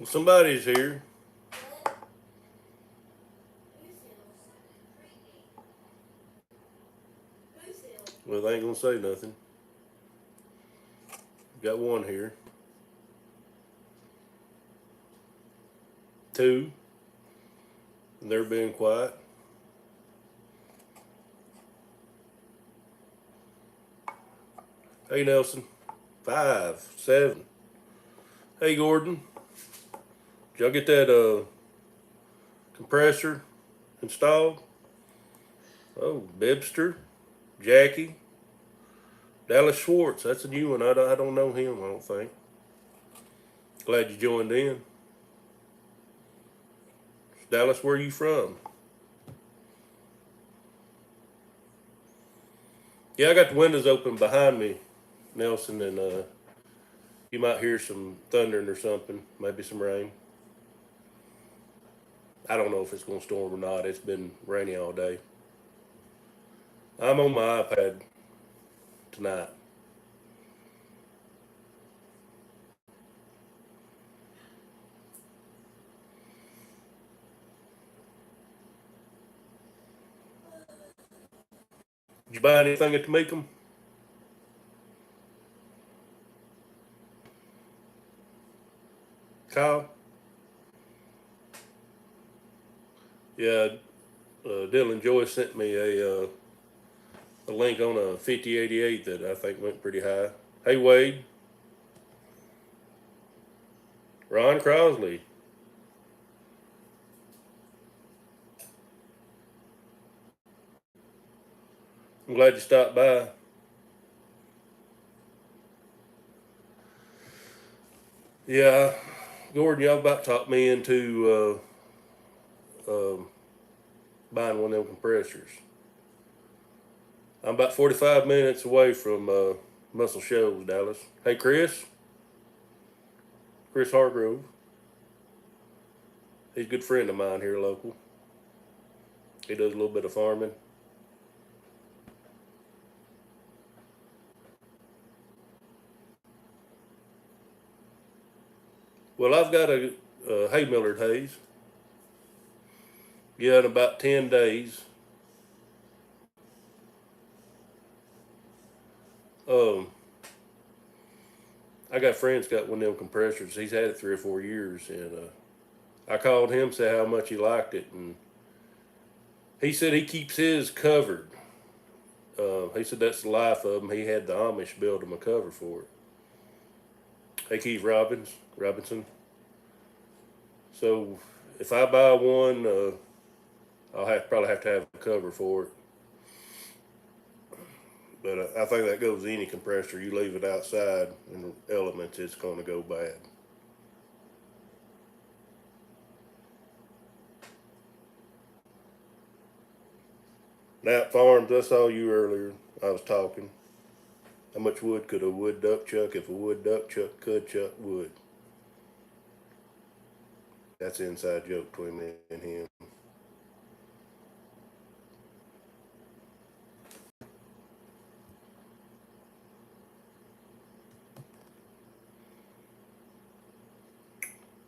Somebody's here. Well, they ain't gonna say nothing. Got one here. Two. And they're being quiet. Hey, Nelson. 5, 7. Hey, Gordon. Did y'all get that compressor installed? Oh, Bibster, Jackie, Dallas Schwartz. That's a new one. I don't know him, I don't think. Glad you joined in. Dallas, where are you from? Yeah, I got the windows open behind me, Nelson, and you might hear some thundering or something, maybe some rain. I don't know if it's going to storm or not. It's been rainy all day. I'm on my iPad tonight. Did you buy anything at the Meekum? Kyle? Yeah, Dylan Joyce sent me a link on a 5088 that I think went pretty high. Hey, Wade. Ron Crosley. I'm glad you stopped by. Yeah, Gordon, y'all about talked me into buying one of them compressors. I'm about 45 minutes away from Muscle Shoals, Dallas. Hey, Chris Hargrove. He's a good friend of mine here local. He does a little bit of farming. Well, I've got a hay Millard Hayes. Yeah, in about 10 days. Um, I got friends got one of them compressors. He's had it 3 or 4 years, and I called him, said how much he liked it, and he said he keeps his covered. He said that's the life of him. He had the Amish build him a cover for it. Hey, Keith Robinson. So if I buy one, I'll probably have to have a cover for it. But I think that goes any compressor. You leave it outside in the elements, it's going to go bad. Nat Farms, I saw you earlier. I was talking. How much wood could a wood duck chuck if a wood duck chuck could chuck wood? That's an inside joke between me and him.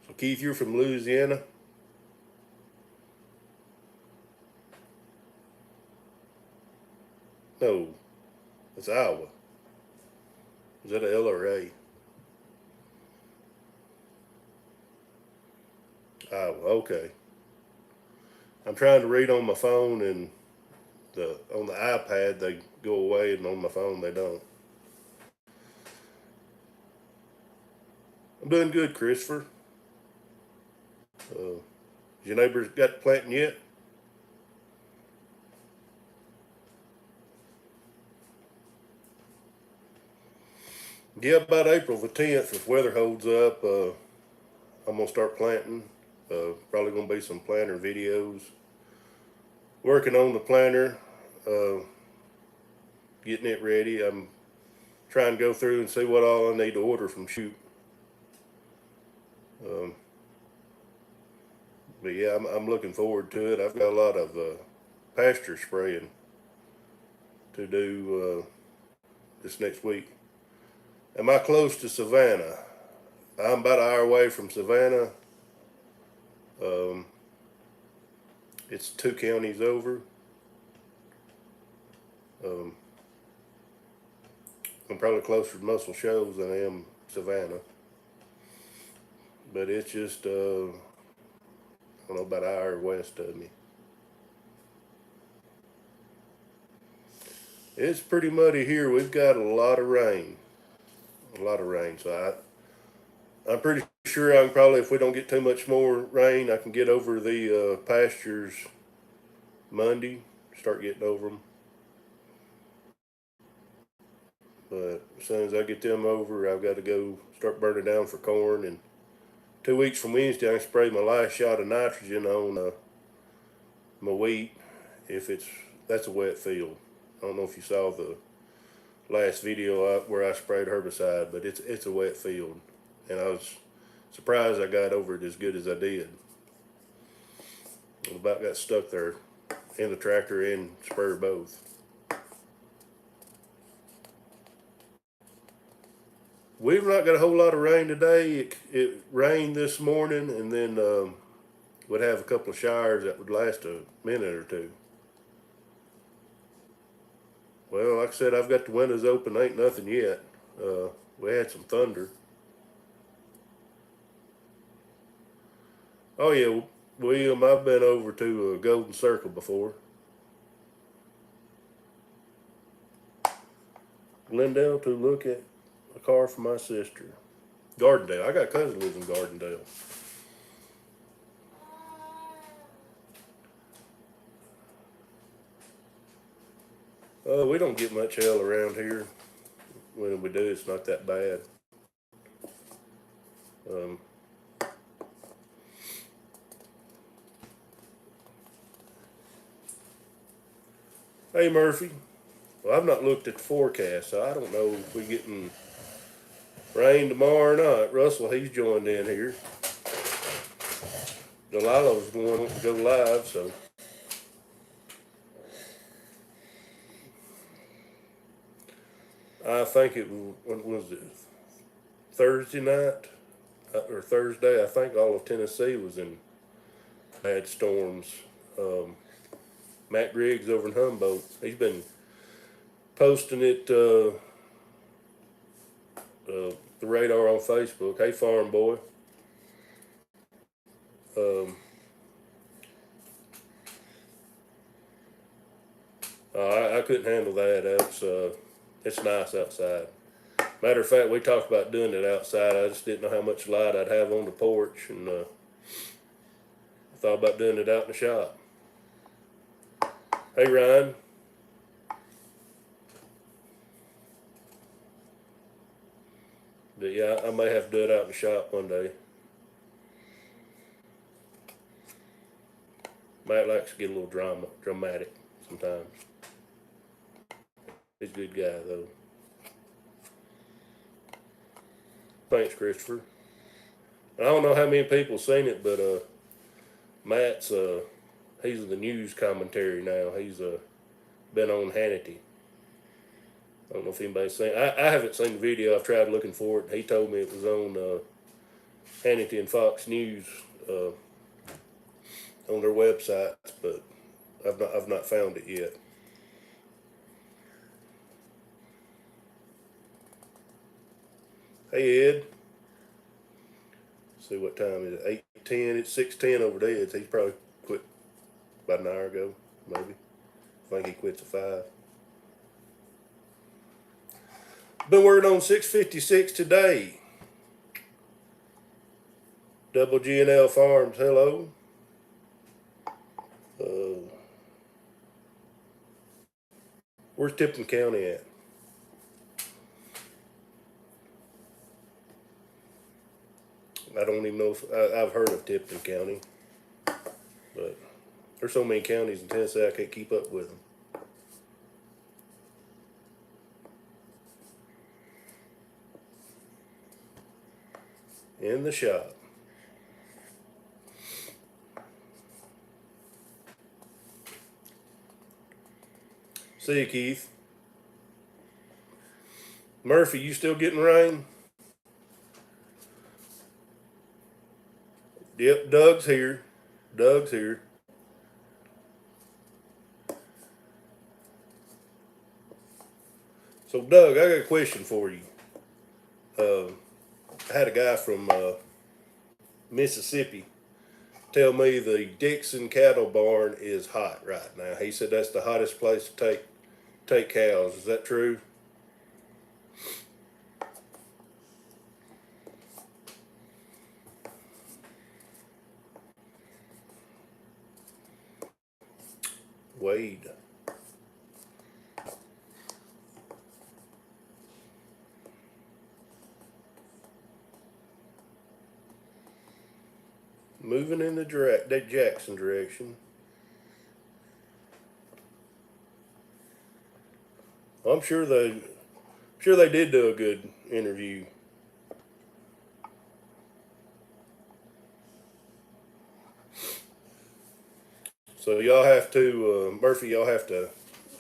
So Keith, you're from Louisiana? No, it's Iowa. Is that a L or A? Iowa, okay. I'm trying to read on my phone, and on the iPad they go away, and on my phone they don't. I'm doing good, Christopher. Your neighbors got planting yet? Yeah, about April the 10th, if weather holds up, I'm gonna start planting. Probably gonna be some planter videos. Working on the planter, uh, getting it ready. I'm trying to go through and see what all I need to order from Shoot. Um, but yeah, I'm looking forward to it. I've got a lot of pasture spraying to do this next week. Am I close to Savannah? I'm about an hour away from Savannah. It's 2 counties over. I'm probably closer to Muscle Shoals than I am Savannah. But it's just, I don't know, about an hour west of me. It's pretty muddy here. We've got a lot of rain. A lot of rain. So I'm pretty sure I can probably, if we don't get too much more rain, I can get over the pastures Monday, start getting over them. But as soon as I get them over, I've got to go start burning down for corn. And 2 weeks from Wednesday, I can spray my last shot of nitrogen on my wheat. That's a wet field. I don't know if you saw the last video where I sprayed herbicide, but it's a wet field, and I was surprised I got over it as good as I did. I about got stuck there in the tractor and sprayer both. We've not got a whole lot of rain today. It rained this morning, and then would have a couple of showers that would last a minute or two. Well, like I said, I've got the windows open. Ain't nothing yet. We had some thunder. Oh yeah, William, I've been over to Golden Circle before. Glendale to look at a car for my sister. Gardendale. I got a cousin lives in Gardendale. We don't get much hail around here. When we do, it's not that bad. Hey Murphy. Well, I've not looked at the forecast, so I don't know if we're getting rain tomorrow or not. Russell, he's joined in here. Delilah's going to go live, so. I think when was it? Thursday night or Thursday? I think all of Tennessee was in bad storms. Matt Griggs over in Humboldt, he's been posting it, the radar on Facebook. Hey, farm boy. I couldn't handle that. It's nice outside. Matter of fact, we talked about doing it outside. I just didn't know how much light I'd have on the porch, and I thought about doing it out in the shop. Hey, Ryan. But yeah, I may have to do it out in the shop one day. Matt likes to get a little dramatic sometimes. He's a good guy, though. Thanks, Christopher. I don't know how many people seen it, but Matt's he's the news commentary now. He's been on Hannity. I don't know if anybody's seen it. I haven't seen the video. I've tried looking for it. He told me it was on Hannity and Fox News on their websites, but I've not found it yet. Hey Ed. Let's see what time is it? 8:10. It's 6:10 over there. He's probably quit about an hour ago, maybe. I think he quits at 5. Been working on 656 today. Double G&L Farms, hello. Where's Tipton County at? I don't even know if I've heard of Tipton County, but there's so many counties in Tennessee I can't keep up with them. In the shop. See you, Keith. Murphy, you still getting rain? Yep, Doug's here. Doug's here. So, Doug, I got a question for you. I had a guy from Mississippi tell me the Dixon cattle barn is hot right now. He said that's the hottest place to take cows. Is that true? Wade. Moving in the Jackson direction. I'm sure they did do a good interview. So y'all have to, Murphy, y'all have to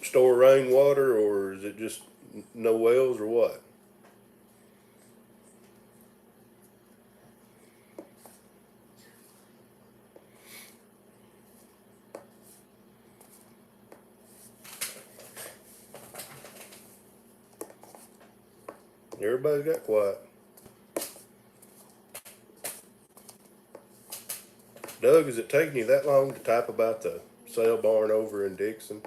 store rainwater, or is it just no wells, or what? Everybody's got quiet. Doug, is it taking you that long to type about the sale barn over in Dixon?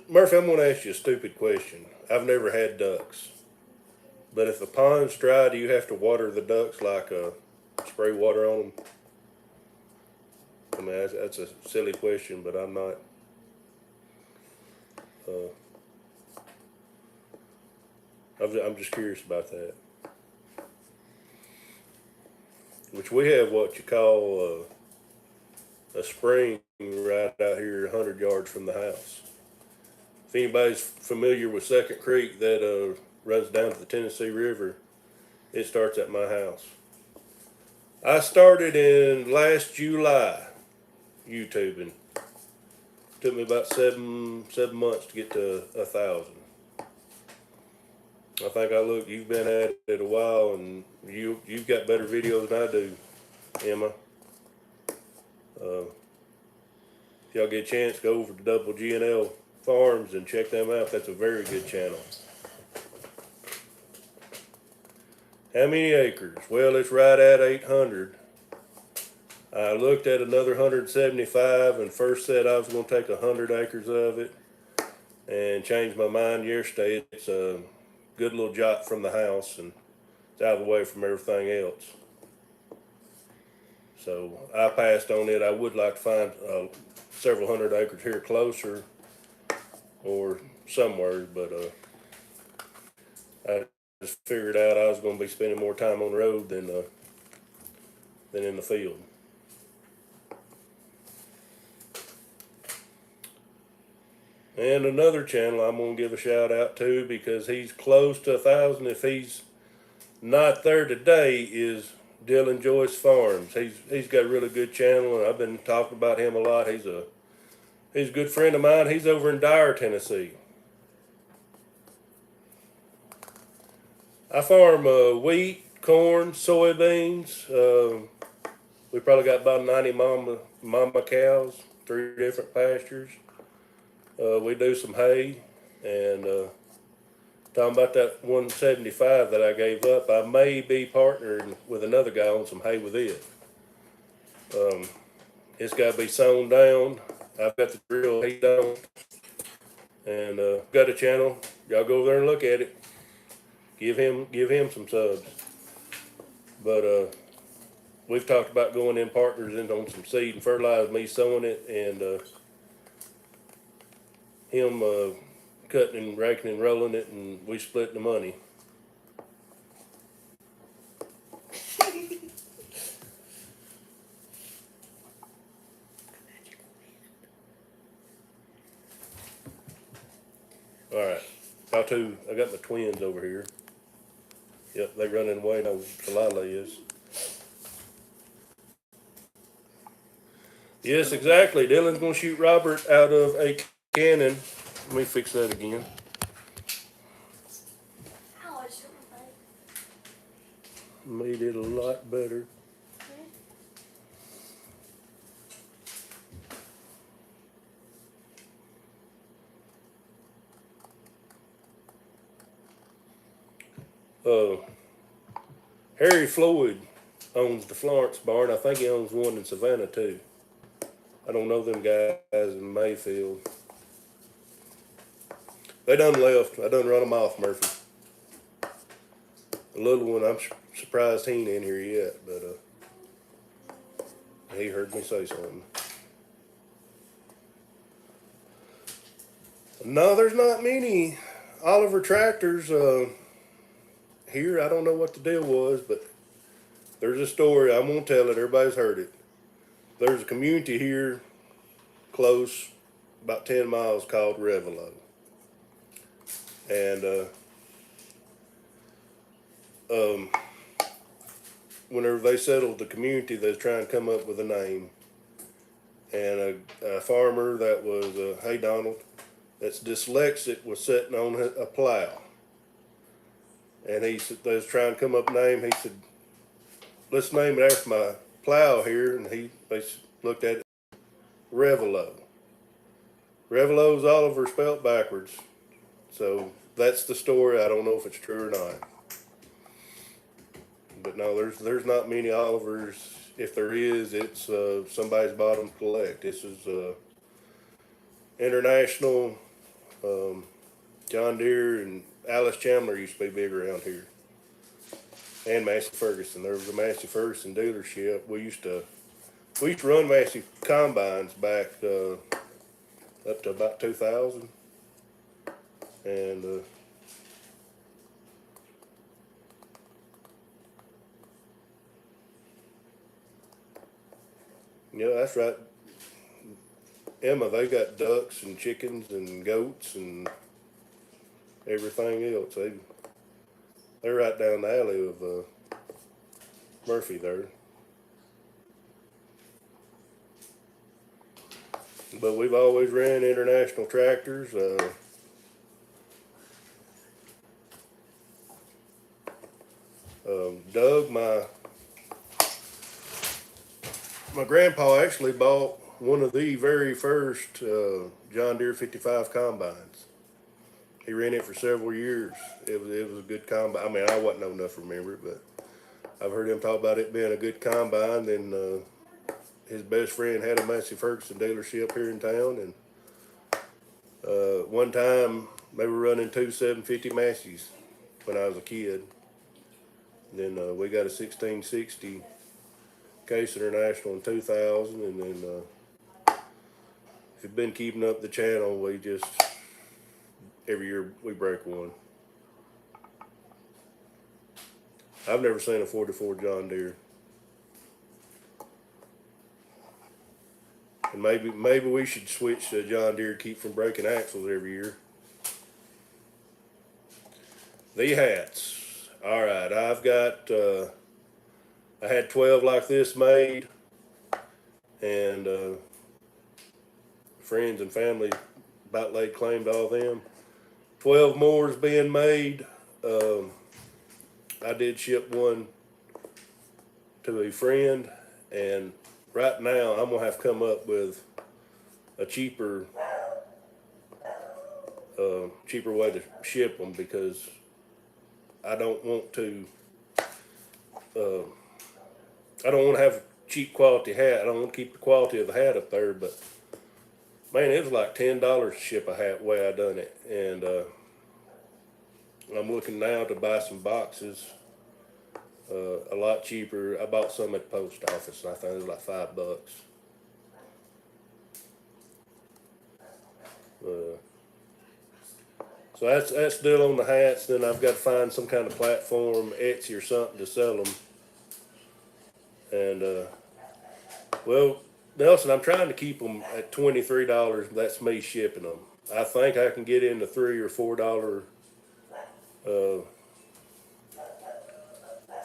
Murphy, I'm going to ask you a stupid question. I've never had ducks. But if the pond's dry, do you have to water the ducks like spray water on them? I mean, that's a silly question, but I'm not. I'm just curious about that. Which we have what you call a spring right out here 100 yards from the house. If anybody's familiar with Second Creek that runs down to the Tennessee River, it starts at my house. I started in last July YouTubing. Took me about seven months to get to 1,000. I think you've been at it a while, and you've got better videos than I do, Emma. If y'all get a chance, go over to Double G&L Farms and check them out. That's a very good channel. How many acres? Well, it's right at 800. I looked at another 175 and first said I was going to take 100 acres of it, and changed my mind yesterday. It's a good little jot from the house, and it's out of the way from everything else. So I passed on it. I would like to find several hundred acres here closer or somewhere, but I just figured out I was going to be spending more time on the road than in the field. And another channel I'm going to give a shout out to, because he's close to 1,000. If he's not there today, is Dylan Joyce Farms. He's got a really good channel, and I've been talking about him a lot. He's a good friend of mine. He's over in Dyer, Tennessee. I farm wheat, corn, soybeans. We probably got about 90 mama cows, 3 different pastures. We do some hay, and talking about that 175 that I gave up, I may be partnering with another guy on some hay with it. It's got to be sown down. I've got the drill, he don't, and got a channel. Y'all go over there and look at it. Give him some subs. But we've talked about going in partners and on some seed and fertilizer, me sowing it, and him cutting and raking and rolling it, and we split the money. All right, I got my twins over here. Yep, they running away. No, Delilah is. Yes, exactly. Dylan's gonna shoot Robert out of a cannon. Let me fix that again. Made it a lot better. Uh, Harry Floyd owns the Florence barn. I think he owns one in Savannah too. I don't know them guys in Mayfield. They done left. I done run them off, Murphy. The little one, I'm surprised he ain't in here yet, but he heard me say something. No, there's not many Oliver tractors here. I don't know what the deal was, but there's a story. I'm gonna tell it. Everybody's heard it. There's a community here close, about 10 miles, called Revelo. And whenever they settled the community, they was trying to come up with a name. And a farmer that was, hey Donald, that's dyslexic was sitting on a plow. And he said, they was trying to come up with a name. He said, let's name it after my plow here. And they looked at it, Revelo. Revelo's Oliver spelt backwards. So that's the story. I don't know if it's true or not. But no, there's not many Olivers. If there is, it's somebody's bottom collect. This is international. John Deere and Alice Chandler used to be big around here. And Massey Ferguson. There was a Massey Ferguson dealership. We used to run Massey combines back up to about 2000. And yeah, that's right. Emma, they got ducks and chickens and goats and everything else. They're right down the alley of Murphy there. But we've always ran international tractors. Doug, my grandpa actually bought one of the very first John Deere 55 combines. He ran it for several years. It was a good combine. I mean, I wasn't old enough to remember it, but I've heard him talk about it being a good combine. Then his best friend had a Massey Ferguson dealership here in town, and one time they were running two 750 Masseys when I was a kid. Then we got a 1660 Case International in 2000, and then if you've been keeping up the channel, we just every year we break one. I've never seen a 44 John Deere, and maybe we should switch to John Deere, keep from breaking axles every year. The hats. All right, I've got. I had 12 like this made, and friends and family about laid claim to all them. 12 more is being made. I did ship one to a friend, and right now I'm gonna have to come up with a cheaper way to ship them, because I don't want to. I don't want to have a cheap quality hat. I don't want to keep the quality of the hat up there, but man, it was like $10 to ship a hat the way I done it. And I'm looking now to buy some boxes a lot cheaper. I bought some at the post office, and I think it was like $5. So that's the deal on the hats. Then I've got to find some kind of platform, Etsy or something, to sell them. And well, Nelson, I'm trying to keep them at $23. That's me shipping them. I think I can get into $3 or $4, $3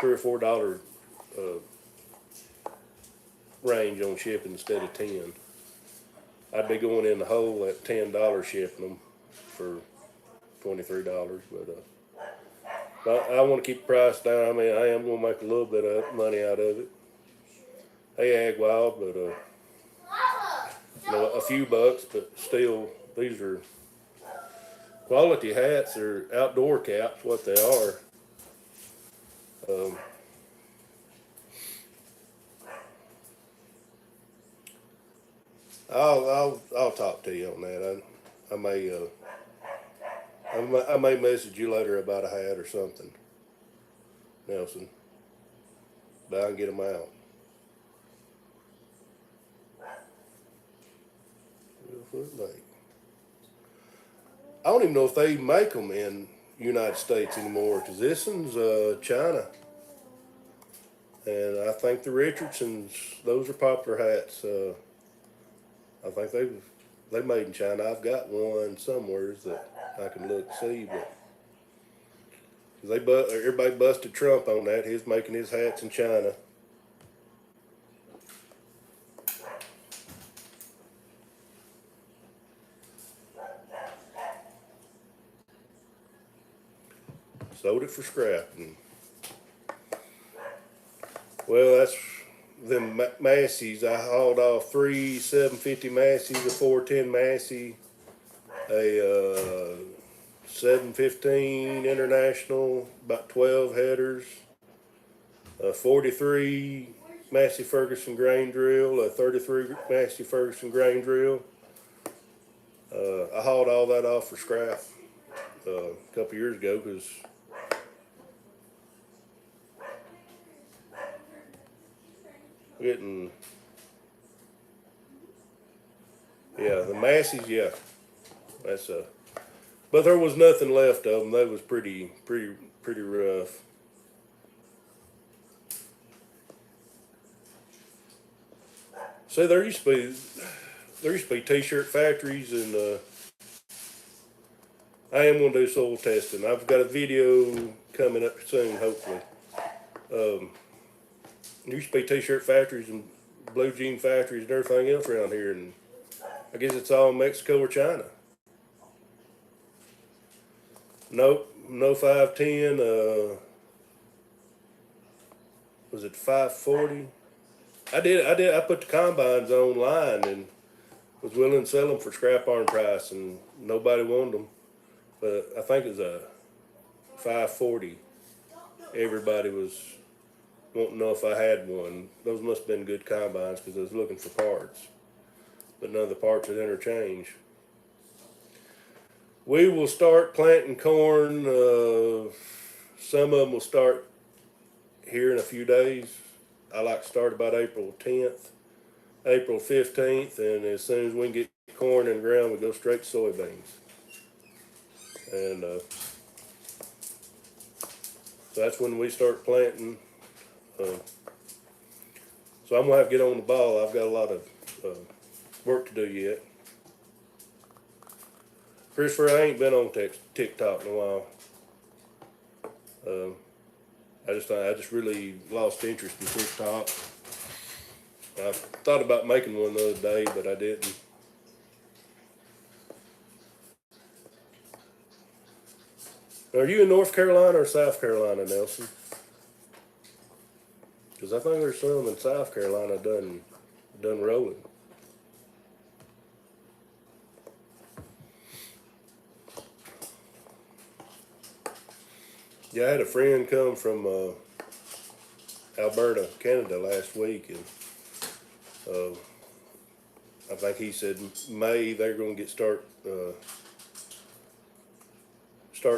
or $4 range on shipping instead of 10. I'd be going in the hole at $10 shipping them for $23, but I want to keep the price down. I mean, I am going to make a little bit of money out of it. They ag wild, but a few bucks, but still, these are quality hats. They're outdoor caps, what they are. I'll talk to you on that. I may message you later about a hat or something, Nelson. But I can get them out. I don't even know if they make them in United States anymore, because this one's China. And I think the Richardsons, those are popular hats. I think they made in China. I've got one somewhere that I can look and see, but everybody busted Trump on that. He's making his hats in China. Sold it for scrap. And, well, that's them Massey's. I hauled off 3 750 Massey's, a 410 Massey, a 715 International, about 12 headers, a 43 Massey Ferguson grain drill, a 33 Massey Ferguson grain drill. I hauled all that off for scrap a couple years ago because getting, yeah, the Massey's, yeah, that's but there was nothing left of them. They was pretty rough. See, there used to be t-shirt factories, and I am going to do soil testing. I've got a video coming up soon, hopefully. There used to be t-shirt factories and blue jean factories and everything else around here, and I guess it's all Mexico or China. Nope, no 510. Was it 540? I put the combines online and was willing to sell them for scrap iron price, and nobody wanted them. But I think it was a 540. Everybody was wanting to know if I had one. Those must have been good combines because I was looking for parts, but none of the parts had interchanged. We will start planting corn. Some of them will start here in a few days. I like to start about April 10th, April 15th, and as soon as we can get corn in the ground, we go straight to soybeans. And so that's when we start planting. So I'm going to have to get on the ball. I've got a lot of work to do yet. Christopher, I ain't been on TikTok in a while. I just really lost interest in TikTok. I thought about making one the other day, but I didn't. Are you in North Carolina or South Carolina, Nelson? Because I think there's some in South Carolina done rolling. Yeah, I had a friend come from Alberta, Canada last week, and I think he said May they're going to start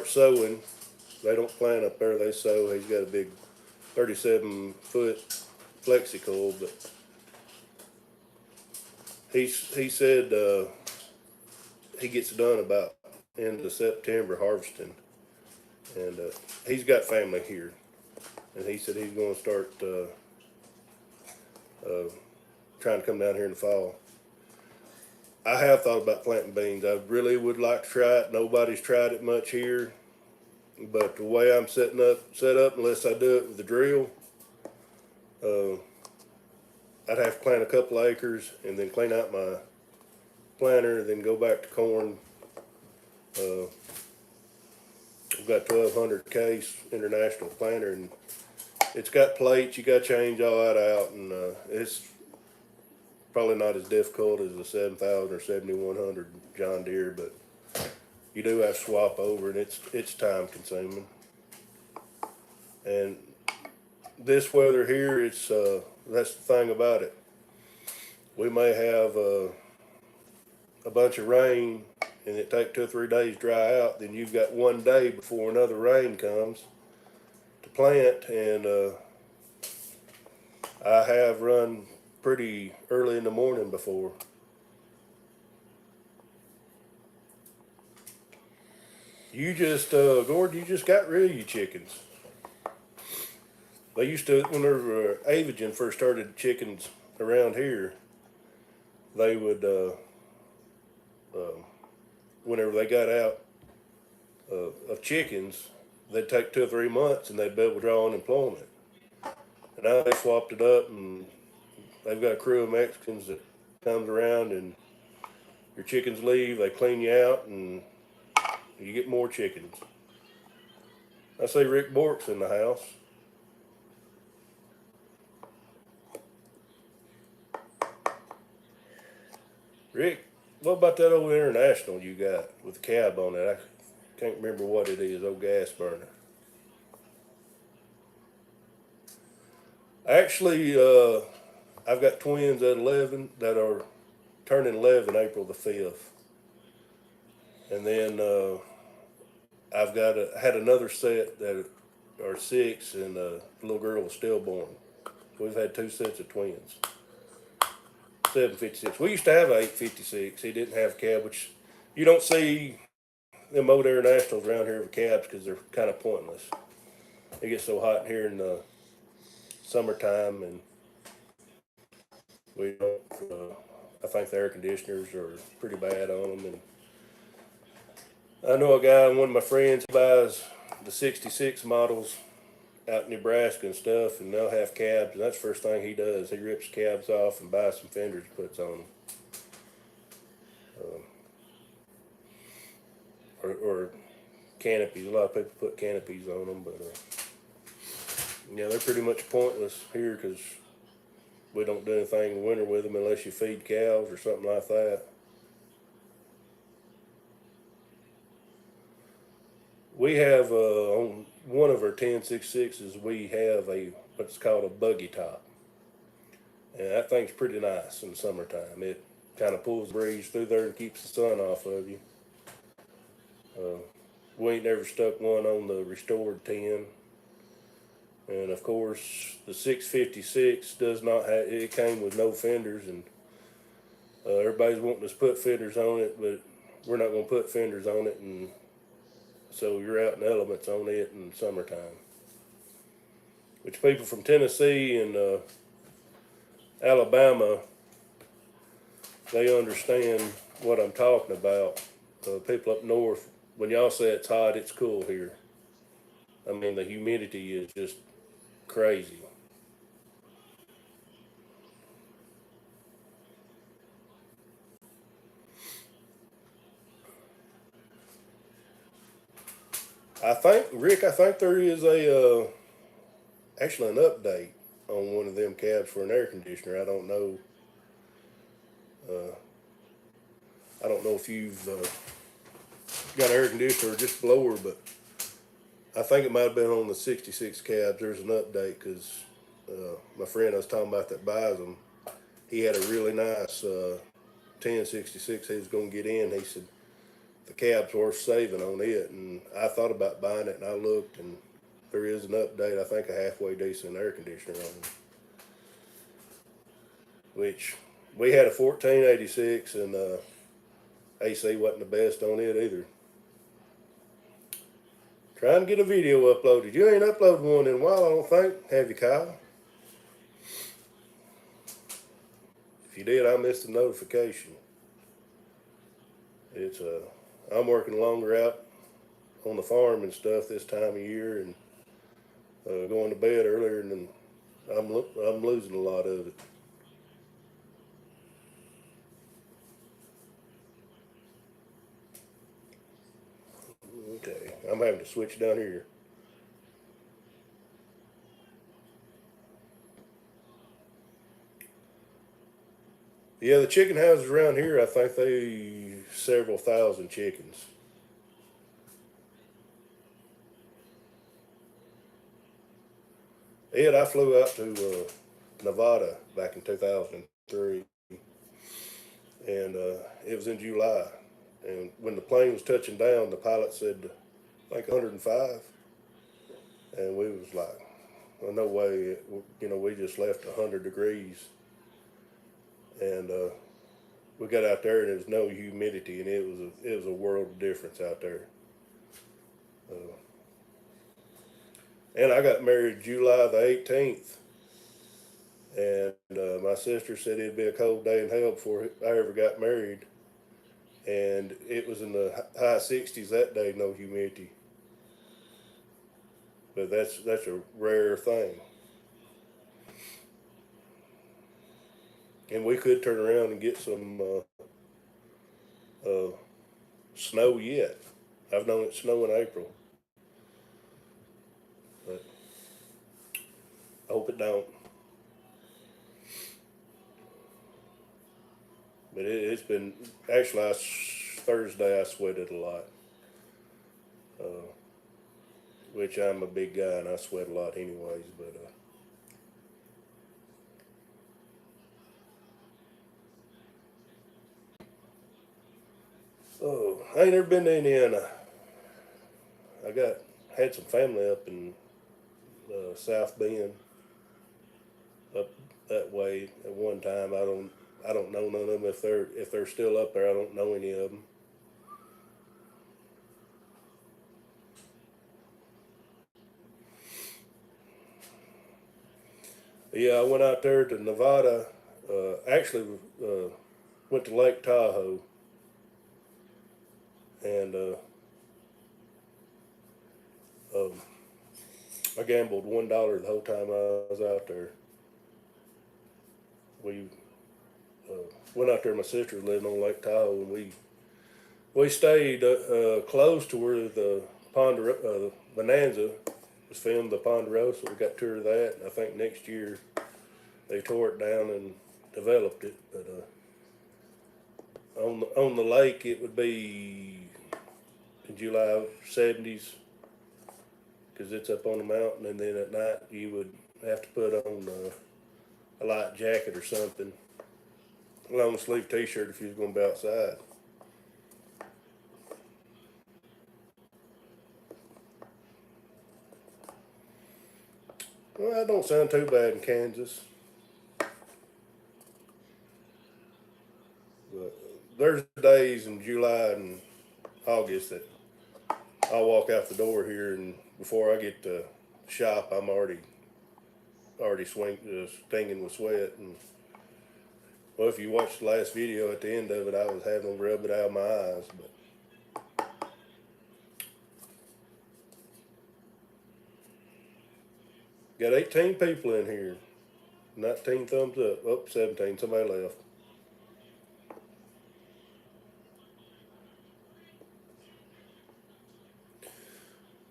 sowing. They don't plant up there; they sow. He's got a big 37-foot flexi-coil, but he said he gets it done about end of September harvesting. And he's got family here, and he said he's going to start trying to come down here in the fall. I have thought about planting beans. I really would like to try it. Nobody's tried it much here, but the way I'm set up, unless I do it with the drill, I'd have to plant a couple acres and then clean out my planter, then go back to corn. I've got 1200 case international planter, and it's got plates. You got to change all that out, and it's probably not as difficult as the 7000 or 7100 John Deere, but you do have to swap over, and it's time consuming. And this weather here, it's that's the thing about it. We may have a bunch of rain, and it take 2 or 3 days to dry out. Then you've got one day before another rain comes to plant, and I have run pretty early in the morning before. You just, Gordon, you just got rid of your chickens. They used to, whenever Avagen first started chickens around here, they would, whenever they got out of chickens, they'd take 2 or 3 months and they'd be able to draw unemployment. And now they swapped it up, and they've got a crew of Mexicans that comes around, and your chickens leave, they clean you out, and you get more chickens. I see Rick Bork's in the house. Rick, what about that old International you got with the cab on it? I can't remember what it is, old gas burner. Actually, I've got twins at 11 that are turning 11 April the 5th. And then I've got had another set that are 6, and the little girl was stillborn. We've had 2 sets of twins. 756. We used to have an 856. He didn't have a cab, which you don't see them old Internationals around here with cabs because they're kind of pointless. It gets so hot here in the summertime, and we don't. I think the air conditioners are pretty bad on them. And I know a guy, one of my friends, buys the 66 models out in Nebraska and stuff, and they'll have cabs, and that's the first thing he does. He rips cabs off and buys some fenders and puts on them. Or canopies. A lot of people put canopies on them, but yeah, they're pretty much pointless here because we don't do anything in winter with them unless you feed cows or something like that. We have on one of our 1066s, we have what's called a buggy top, and that thing's pretty nice in the summertime. It kind of pulls the breeze through there and keeps the sun off of you. We ain't never stuck one on the restored 10. And of course, the 656 does not have, it came with no fenders, and everybody's wanting us to put fenders on it, but we're not going to put fenders on it, and so you're out in elements on it in summertime. Which people from Tennessee and Alabama, they understand what I'm talking about. People up north, when y'all say it's hot, it's cool here. I mean, the humidity is just crazy. Rick, I think there is actually an update on one of them cabs for an air conditioner. I don't know. I don't know if you've got an air conditioner or just blower, but I think it might have been on the 66 cabs. There's an update because my friend I was talking about that buys them, he had a really nice 1066 he was going to get in. He said the cab's worth saving on it, and I thought about buying it, and I looked, and there is an update. I think a halfway decent air conditioner on it, which we had a 1486, and AC wasn't the best on it either. Trying to get a video uploaded. You ain't uploaded one in a while, I don't think. Have you, Kyle? If you did, I missed the notification. It's I'm working longer out on the farm and stuff this time of year, and going to bed earlier, and I'm losing a lot of it. having to switch down here. Yeah, the chicken houses around here, I think they several thousand chickens. Ed, I flew out to Nevada back in 2003, and it was in July. And when the plane was touching down, the pilot said, I think 105, and we was like, well, no way, we just left 100 degrees, and we got out there and there was no humidity, and it was a world of difference out there. And I got married July the 18th, and my sister said it'd be a cold day in hell before I ever got married, and it was in the high 60s that day, no humidity. But that's a rare thing. And we could turn around and get some snow yet. I've known it snow in April, but I hope it don't. But it's been, actually, Thursday I sweated a lot, which I'm a big guy and I sweat a lot anyways, but oh, I ain't never been to Indiana. I had some family up in South Bend, up that way at one time. I don't know none of them. If they're still up there, I don't know any of them. Yeah, I went out there to Nevada. Actually, went to Lake Tahoe, and um, I gambled $1 the whole time I was out there. We went out there. My sister was living on Lake Tahoe, and we stayed close to where the Bonanza was filmed, the Ponderosa. We got a tour of that. And I think next year they tore it down and developed it. But on the lake, it would be in July 70s because it's up on the mountain, and then at night you would have to put on a light jacket or something, a long sleeve t-shirt if you was going to be outside. Well, that don't sound too bad in Kansas. But there's days in July and August that I'll walk out the door here, and before I get to shop, I'm already stinging with sweat. And well, if you watched the last video, at the end of it, I was having to rub it out of my eyes. But got 18 people in here. 19 thumbs up. Oh, 17. Somebody left.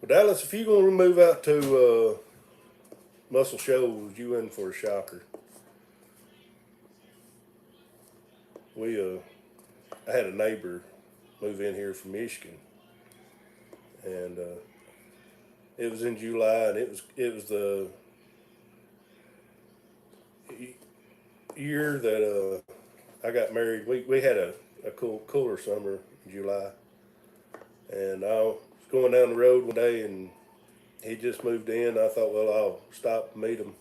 Well, Dallas, if you're going to move out to Muscle Shoals, you in for a shocker. I had a neighbor move in here from Michigan, and it was in July, and it was the year that I got married. We had a cooler summer in July, and I was going down the road one day, and he just moved in. I thought, well, I'll stop and meet him.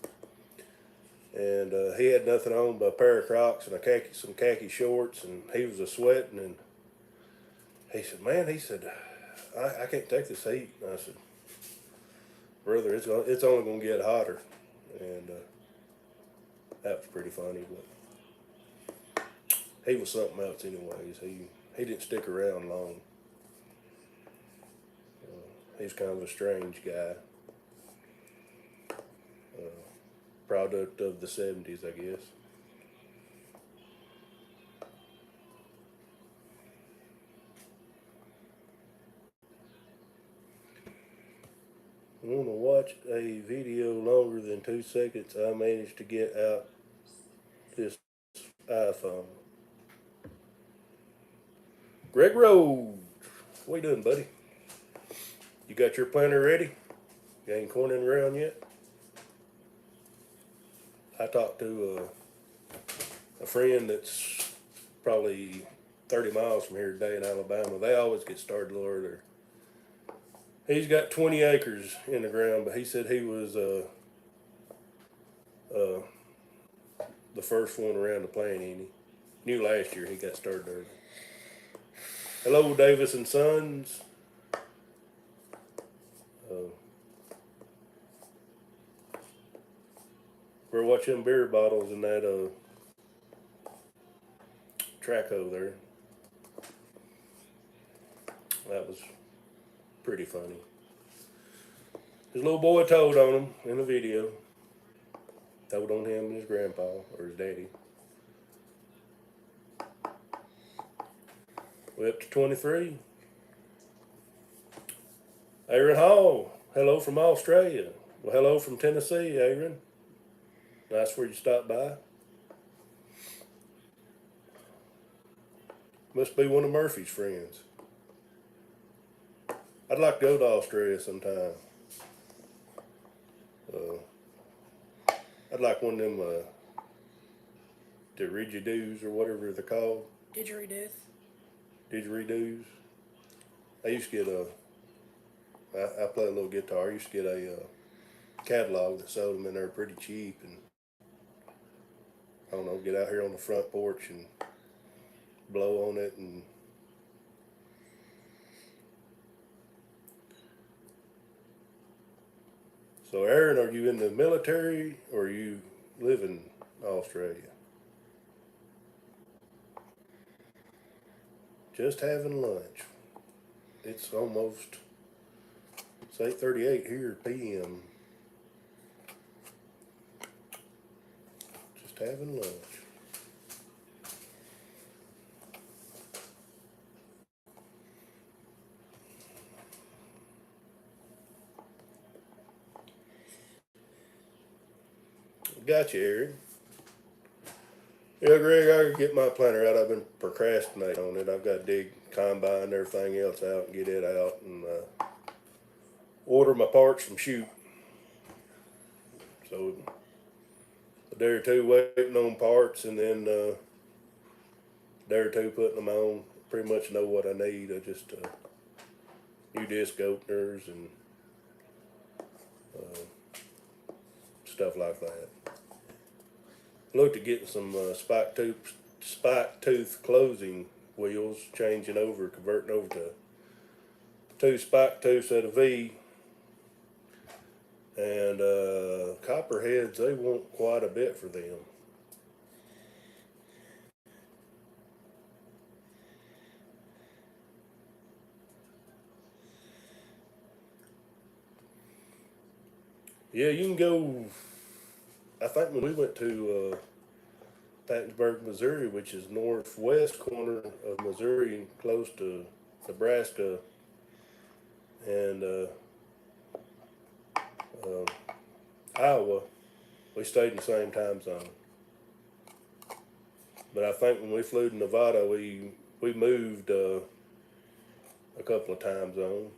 And he had nothing on but a pair of Crocs and some khaki shorts, and he was a sweating. And he said, "Man," he said, I can't take this heat." And I said, "Brother, it's only going to get hotter." And that was pretty funny, but he was something else anyways. He didn't stick around long. He's kind of a strange guy. Product of the 70s, I guess. Want to watch a video longer than 2 seconds? I managed to get out this iPhone. Greg Rhodes, what you doing, buddy? You got your planter ready? You ain't corn in the ground yet? I talked to a friend that's probably 30 miles from here today in Alabama. They always get started a little earlier. He's got 20 acres in the ground, but he said he was the first one around the plant, ain't he? Knew last year he got started early. Hello, Davis and Sons. We're watching beer bottles in that Traco there. That was pretty funny. His little boy told on him in the video. Told on him and his grandpa, or his daddy. We're up to 23. Aaron Hall, hello from Australia. Well, hello from Tennessee, Aaron. Nice for you to stop by. Must be one of Murphy's friends. I'd like to go to Australia sometime. I'd like one of them didgeridoos or whatever they're called. Didgeridoos. Didgeridoos. I used to get I play a little guitar. I used to get a catalog that sold them in there pretty cheap, and I don't know, get out here on the front porch and blow on it. And so, Aaron, are you in the military or you live in Australia? Just having lunch. It's almost, it's 8:38 here p.m. Just having lunch. Gotcha, Aaron. Yeah, Greg, I gotta get my planter out. I've been procrastinating on it. I've got to dig combine and everything else out and get it out and order my parts from Shoot. So a day or two waiting on parts, and then a day or two putting them on. Pretty much know what I need. I just new disc openers and stuff like that. Looked at getting some spike tooth closing wheels, changing over, converting over to 2 spike tooths at a V. And copperheads, they want quite a bit for them. Yeah, you can go. I think when we went to Pattonsburg, Missouri, which is northwest corner of Missouri, close to Nebraska and Iowa, we stayed in the same time zone. But I think when we flew to Nevada, we moved a couple of time zones.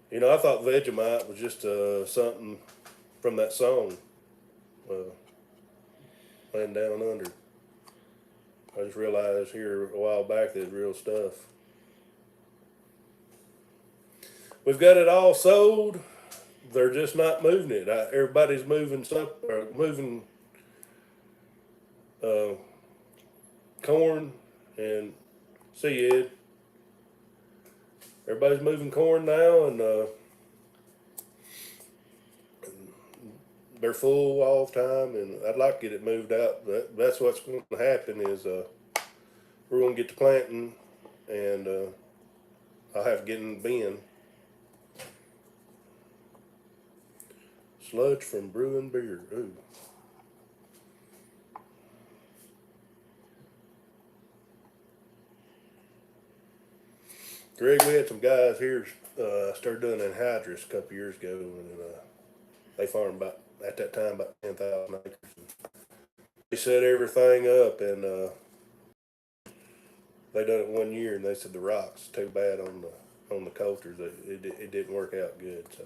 You know, I thought Vegemite was just something from that song, Laying Down Under. I just realized here a while back that it's real stuff. We've got it all sold. They're just not moving it. Everybody's moving corn and see Ed. Everybody's moving corn now, and they're full all the time. And I'd like to get it moved out. But that's what's going to happen is we're going to get to planting, and I'll have to get in the bin. Sludge from brewing beer. Ooh. Greg, we had some guys here I started doing anhydrous a couple years ago, and they farmed about at that time about 10,000 acres. They set everything up, and they done it 1 year, and they said the rocks too bad on the coulters. It didn't work out good. So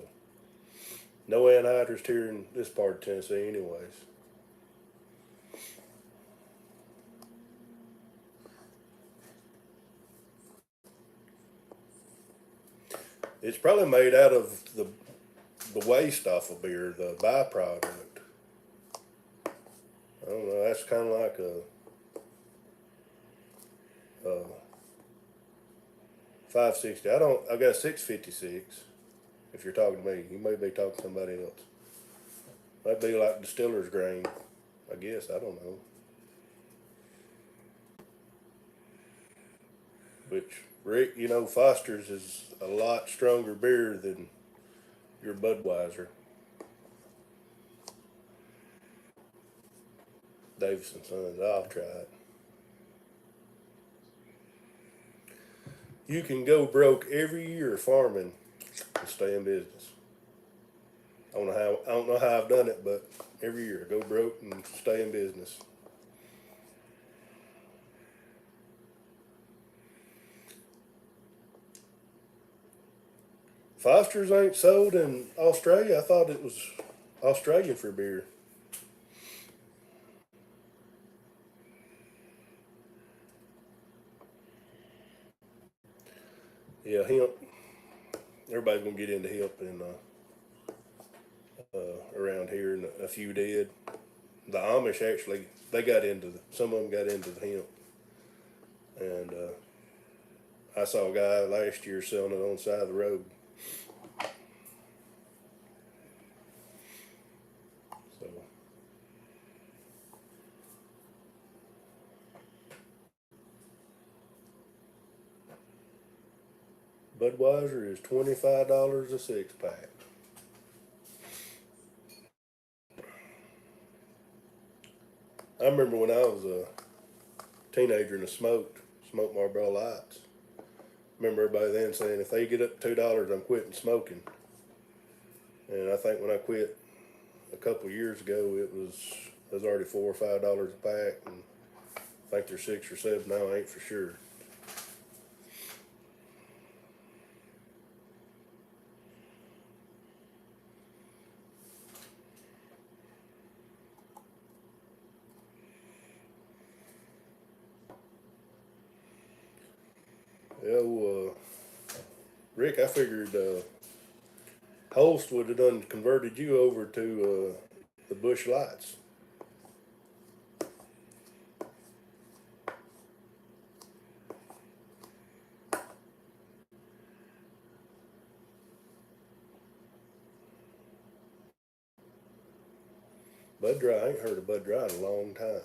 no anhydrous here in this part of Tennessee, anyways. It's probably made out of the waste off of beer, the byproduct. I don't know. That's kind of like a 560. I got 656. If you're talking to me, you may be talking to somebody else. Might be like distiller's grain, I guess. I don't know. Which, Rick, you know, Foster's is a lot stronger beer than your Budweiser. Davison Sons. I'll try it. You can go broke every year farming and stay in business. I don't know how I've done it, but every year I go broke and stay in business. Foster's ain't sold in Australia. I thought it was Australian for beer. Yeah, hemp. Everybody's gonna get into hemp and around here, and a few did. The Amish actually, some of them got into the hemp, and I saw a guy last year selling it on the side of the road. So Budweiser is $25 a 6-pack. I remember when I was a teenager and I smoked Marlboro Lights. Remember everybody then saying, if they get up to $2, I'm quitting smoking. And I think when I quit a couple of years ago, it was already $4 or $5 a pack, and I think they're 6 or 7 now. I ain't for sure. Yeah, Rick, I figured Holst would have done converted you over to the Bush Lights. Bud Dry, I ain't heard of Bud Dry in a long time.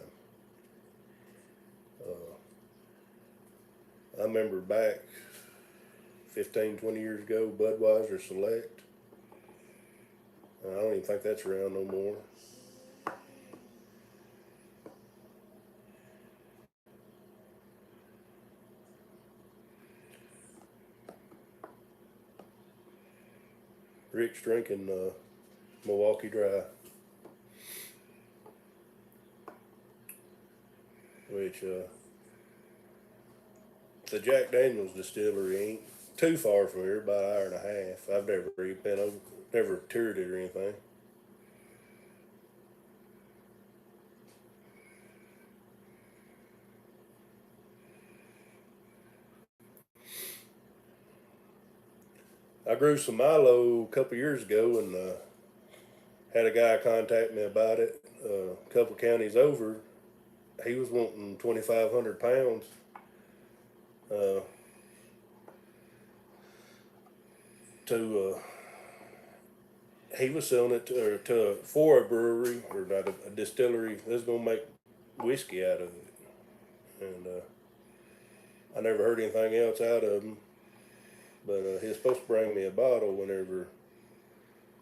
I remember back 15, 20 years ago, Budweiser Select. I don't even think that's around no more. Rick's drinking Milwaukee Dry, which the Jack Daniels distillery ain't too far from here, about an hour and a half. I've never toured it or anything. I grew some Milo a couple years ago, and had a guy contact me about it. A couple counties over, he was wanting 2,500 pounds. To he was selling it for a brewery, or not a distillery that's gonna make whiskey out of it, and I never heard anything else out of him. But he was supposed to bring me a bottle whenever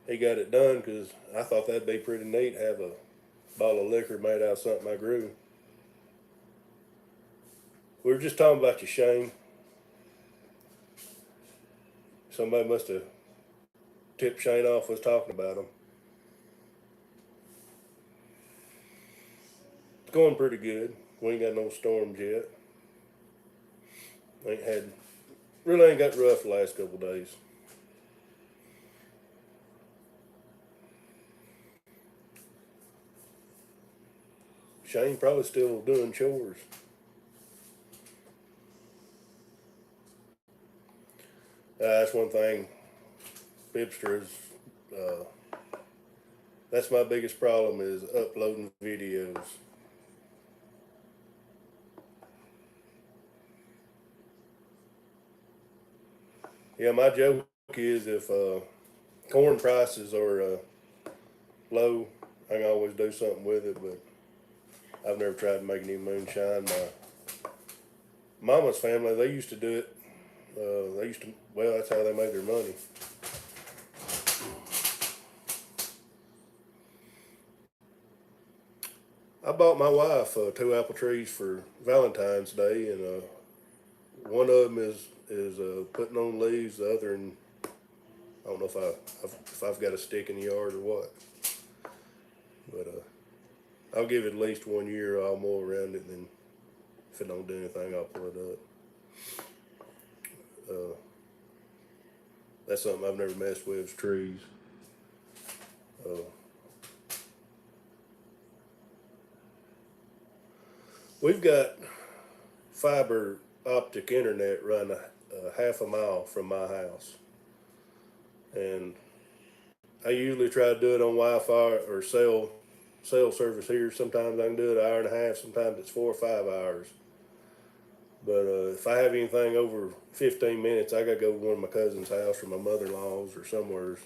he got it done, because I thought that'd be pretty neat, have a bottle of liquor made out of something I grew. We were just talking about you, Shane. Somebody must have tipped Shane off was talking about him. It's going pretty good. We ain't got no storms yet. Really ain't got rough the last couple of days. Shane probably still doing chores. That's one thing. Bibster is, that's my biggest problem is uploading videos. Yeah, my joke is if corn prices are low, I can always do something with it, but I've never tried to make any moonshine. My mama's family, they used to do it. Well, that's how they made their money. I bought my wife 2 apple trees for Valentine's Day, and one of them is putting on leaves. The other, and I don't know if I've got a stick in the yard or what, but I'll give it at least 1 year. I'll mow around it, and then if it don't do anything, I'll pull it up. That's something I've never messed with is trees. We've got fiber optic internet running half a mile from my house, and I usually try to do it on Wi-Fi or cell service here. Sometimes I can do it an hour and a half. Sometimes it's 4 or 5 hours. But if I have anything over 15 minutes, I gotta go to one of my cousin's house or my mother-in-law's or somewhere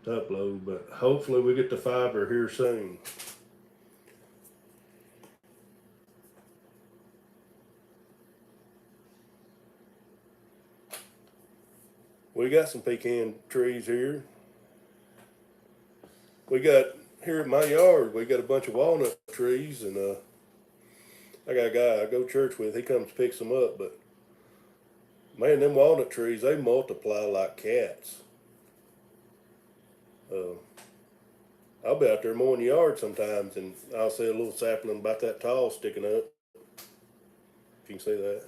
to upload. But hopefully we get the fiber here soon. We got some pecan trees here. We got here at my yard, we got a bunch of walnut trees, and I got a guy I go to church with. He comes picks them up, but man, them walnut trees, they multiply like cats. I'll be out there mowing the yard sometimes, and I'll see a little sapling about that tall sticking up. If you can see that.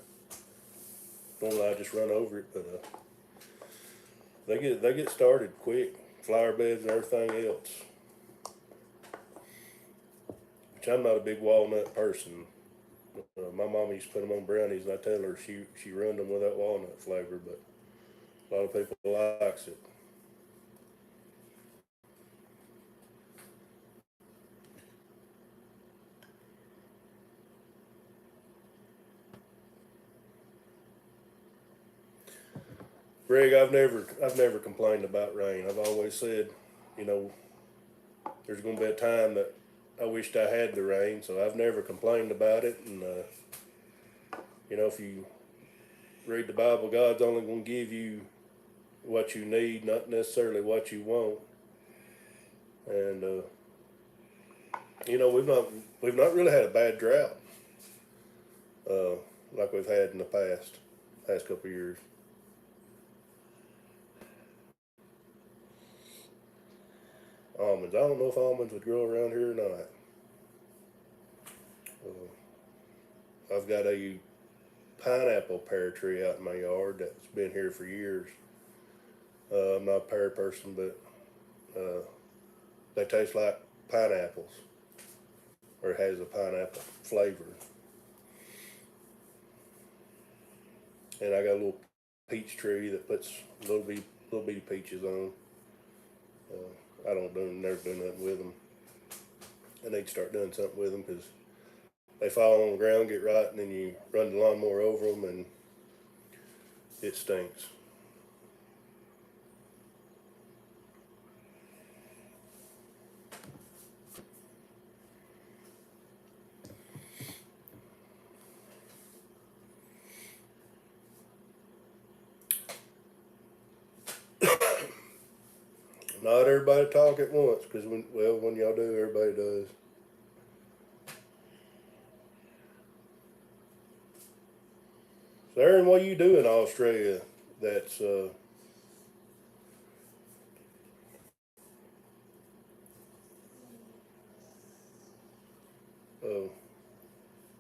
Normally I just run over it, but they get started quick. Flower beds and everything else. Which I'm not a big walnut person. My mom used to put them on brownies, and I tell her she ruined them with that walnut flavor, but a lot of people likes it. Greg, I've never complained about rain. I've always said, you know, there's going to be a time that I wished I had the rain, so I've never complained about it. And you know, if you read the Bible, God's only going to give you what you need, not necessarily what you want. And you know, we've not really had a bad drought like we've had in the past couple of years. Almonds. I don't know if almonds would grow around here or not. I've got a pineapple pear tree out in my yard that's been here for years. I'm not a pear person, but they taste like pineapples, or it has a pineapple flavor. And I got a little peach tree that puts little bitty peaches on. Never do nothing with them. I need to start doing something with them because they fall on the ground, get rot, and then you run the lawnmower over them, and it stinks. Not everybody talk at once, because when y'all do, everybody does. So Aaron, what do you do in Australia that's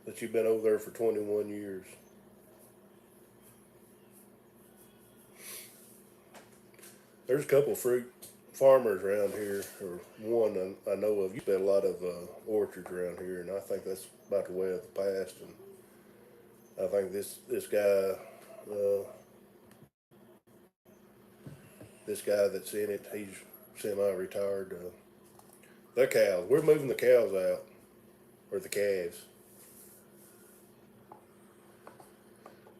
that you've been over there for 21 years. There's a couple of fruit farmers around here, or one I know of. You've got a lot of orchards around here, and I think that's about the way of the past. And I think this guy that's in it, he's semi-retired. The cows, we're moving the cows out, or the calves.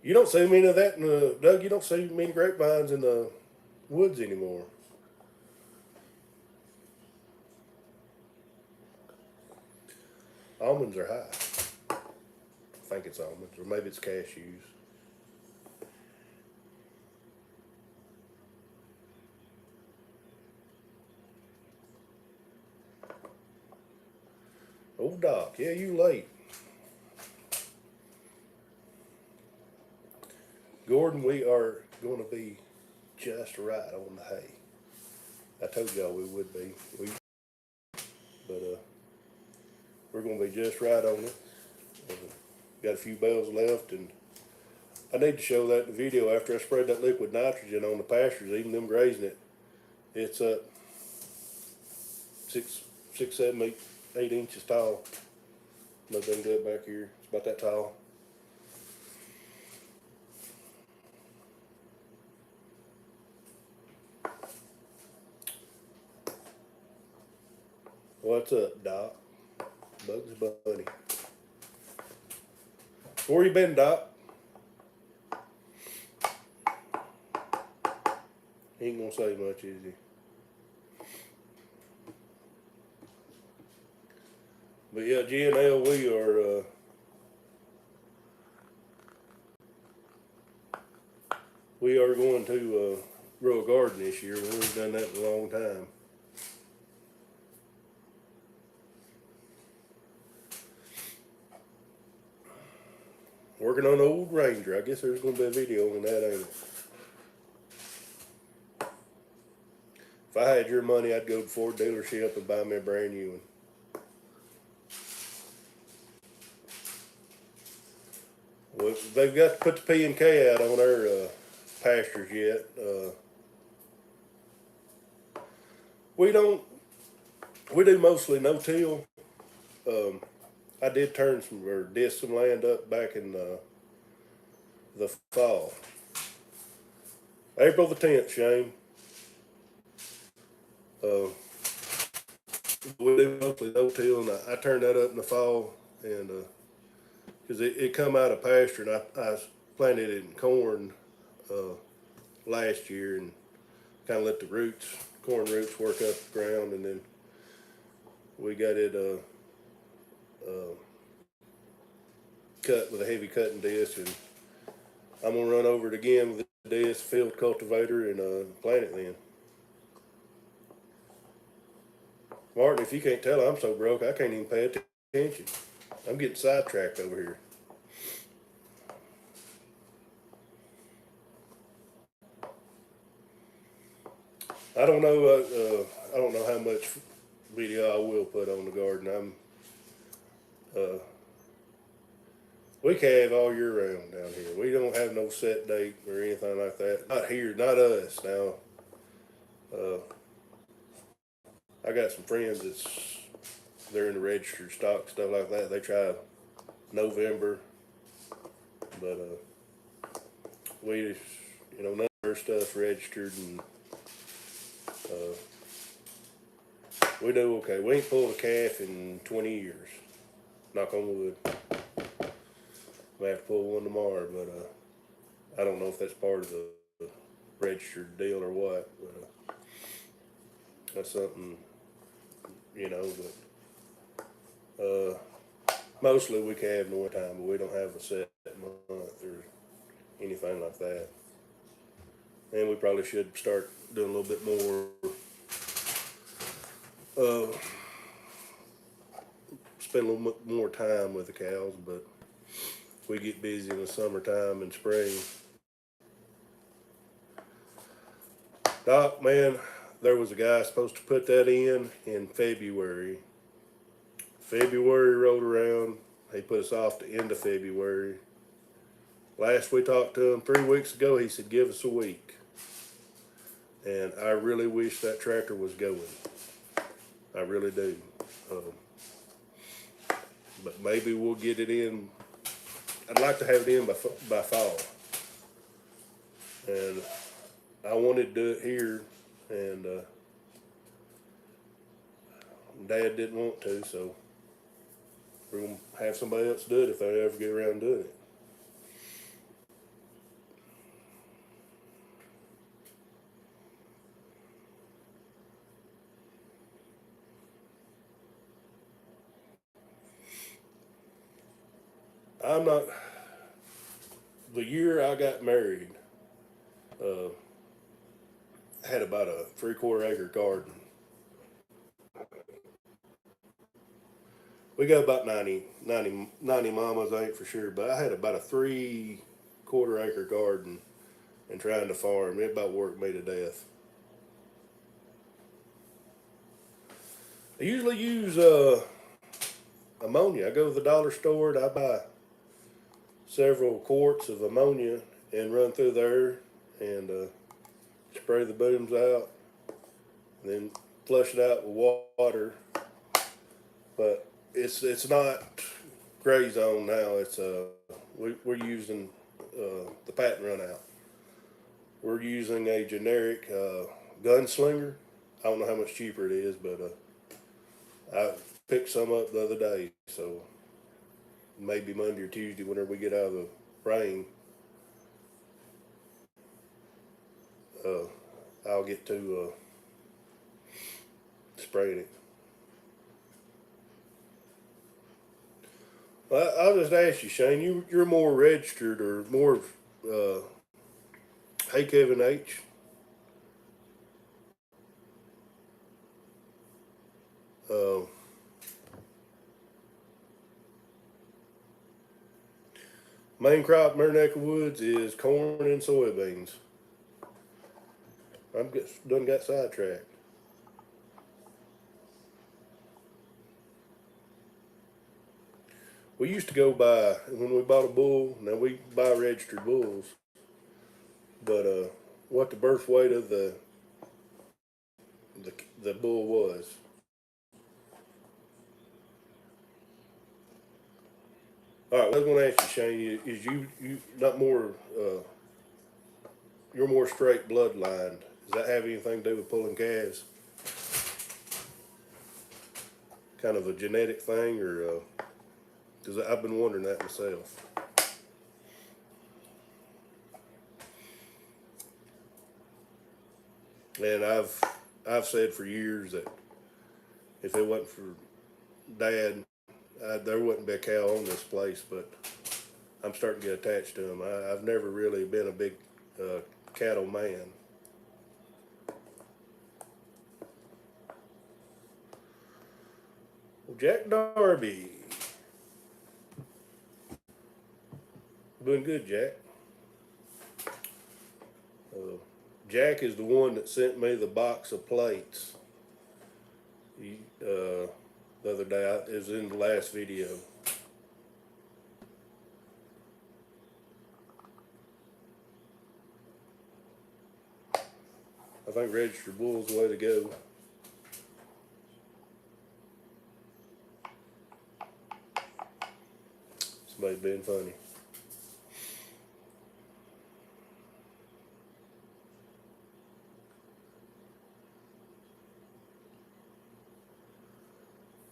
You don't see many of that in the, Doug, you don't see many grapevines in the woods anymore. Almonds are high. I think it's almonds, or maybe it's cashews. Old Doc, yeah, you late. Gordon, we are going to be just right on the hay. I told y'all we would be. But we're going to be just right on it. Got a few bales left, and I need to show that in the video after I sprayed that liquid nitrogen on the pastures, even them grazing it. It's up 6, 7, 8 inches tall. Nothing good back here. It's about that tall. What's up, Doc? Bugs Bunny. Where you been, Doc? He ain't gonna say much, is he? But yeah, G&L, we are going to grow a garden this year. We've done that in a long time. Working on an old Ranger. I guess there's going to be a video on that, ain't it? If I had your money, I'd go to Ford dealership and buy me a brand new one. Well, they've got to put the P and K out on their pastures yet. We do mostly no-till. I did turn disc some land up back in the fall. April the 10th, Shane. We do mostly no-till, and I turned that up in the fall, and because it come out of pasture, and I planted it in corn last year, and kind of let the corn roots work up the ground, and then we got it cut with a heavy cutting disc, and I'm gonna run over it again with the disc field cultivator and plant it then. Martin, if you can't tell, I'm so broke I can't even pay attention. I'm getting sidetracked over here. I don't know how much video I will put on the garden. We calve all year round down here. We don't have no set date or anything like that. Not here, not us. Now, I got some friends they're in the registered stock, stuff like that. They try November, but we, none of our stuff's registered, and we do okay. We ain't pulled a calf in 20 years. Knock on wood. I have to pull one tomorrow, but I don't know if that's part of the registered deal or what. But that's something, But mostly we calve in the winter time, but we don't have a set month or anything like that. And we probably should start doing a little bit more. Spend a little bit more time with the cows, but we get busy in the summertime and spring. Doc, man, there was a guy supposed to put that in February. February rolled around. He put us off to end of February. Last we talked to him 3 weeks ago, he said, give us a week. And I really wish that tractor was going. I really do. But maybe we'll get it in. I'd like to have it in by fall. And I wanted to do it here, and Dad didn't want to, so we're going to have somebody else do it if they ever get around doing it. I'm not, the year I got married, I had about a 3/4 acre garden. We got about 90 mamas, I ain't for sure, but I had about a 3/4 acre garden and trying to farm. It about worked me to death. I usually use ammonia. I go to the dollar store and I buy several quarts of ammonia and run through there and spray the booms out, and then flush it out with water. But it's not gray zone now. It's we're using the patent run out. We're using a generic gunslinger. I don't know how much cheaper it is, but I picked some up the other day, so maybe Monday or Tuesday, whenever we get out of the rain, I'll get to spraying it. Well, I'll just ask you, Shane. You're more registered or more. Hey, Kevin H. Main crop in our neck of woods is corn and soybeans. Done got sidetracked. We used to go by, when we bought a bull, now we buy registered bulls, but what the birth weight of the bull was. All right, I was going to ask you, Shane, is you not more, you're more straight bloodline. Does that have anything to do with pulling calves? Kind of a genetic thing, or, because I've been wondering that myself. And I've said for years that if it wasn't for Dad, there wouldn't be a cow on this place, but I'm starting to get attached to them. I've never really been a big cattle man. Well, Jack Darby. Doing good, Jack. Jack is the one that sent me the box of plates. The other day, it was in the last video. I think registered bull's the way to go. Somebody's being funny.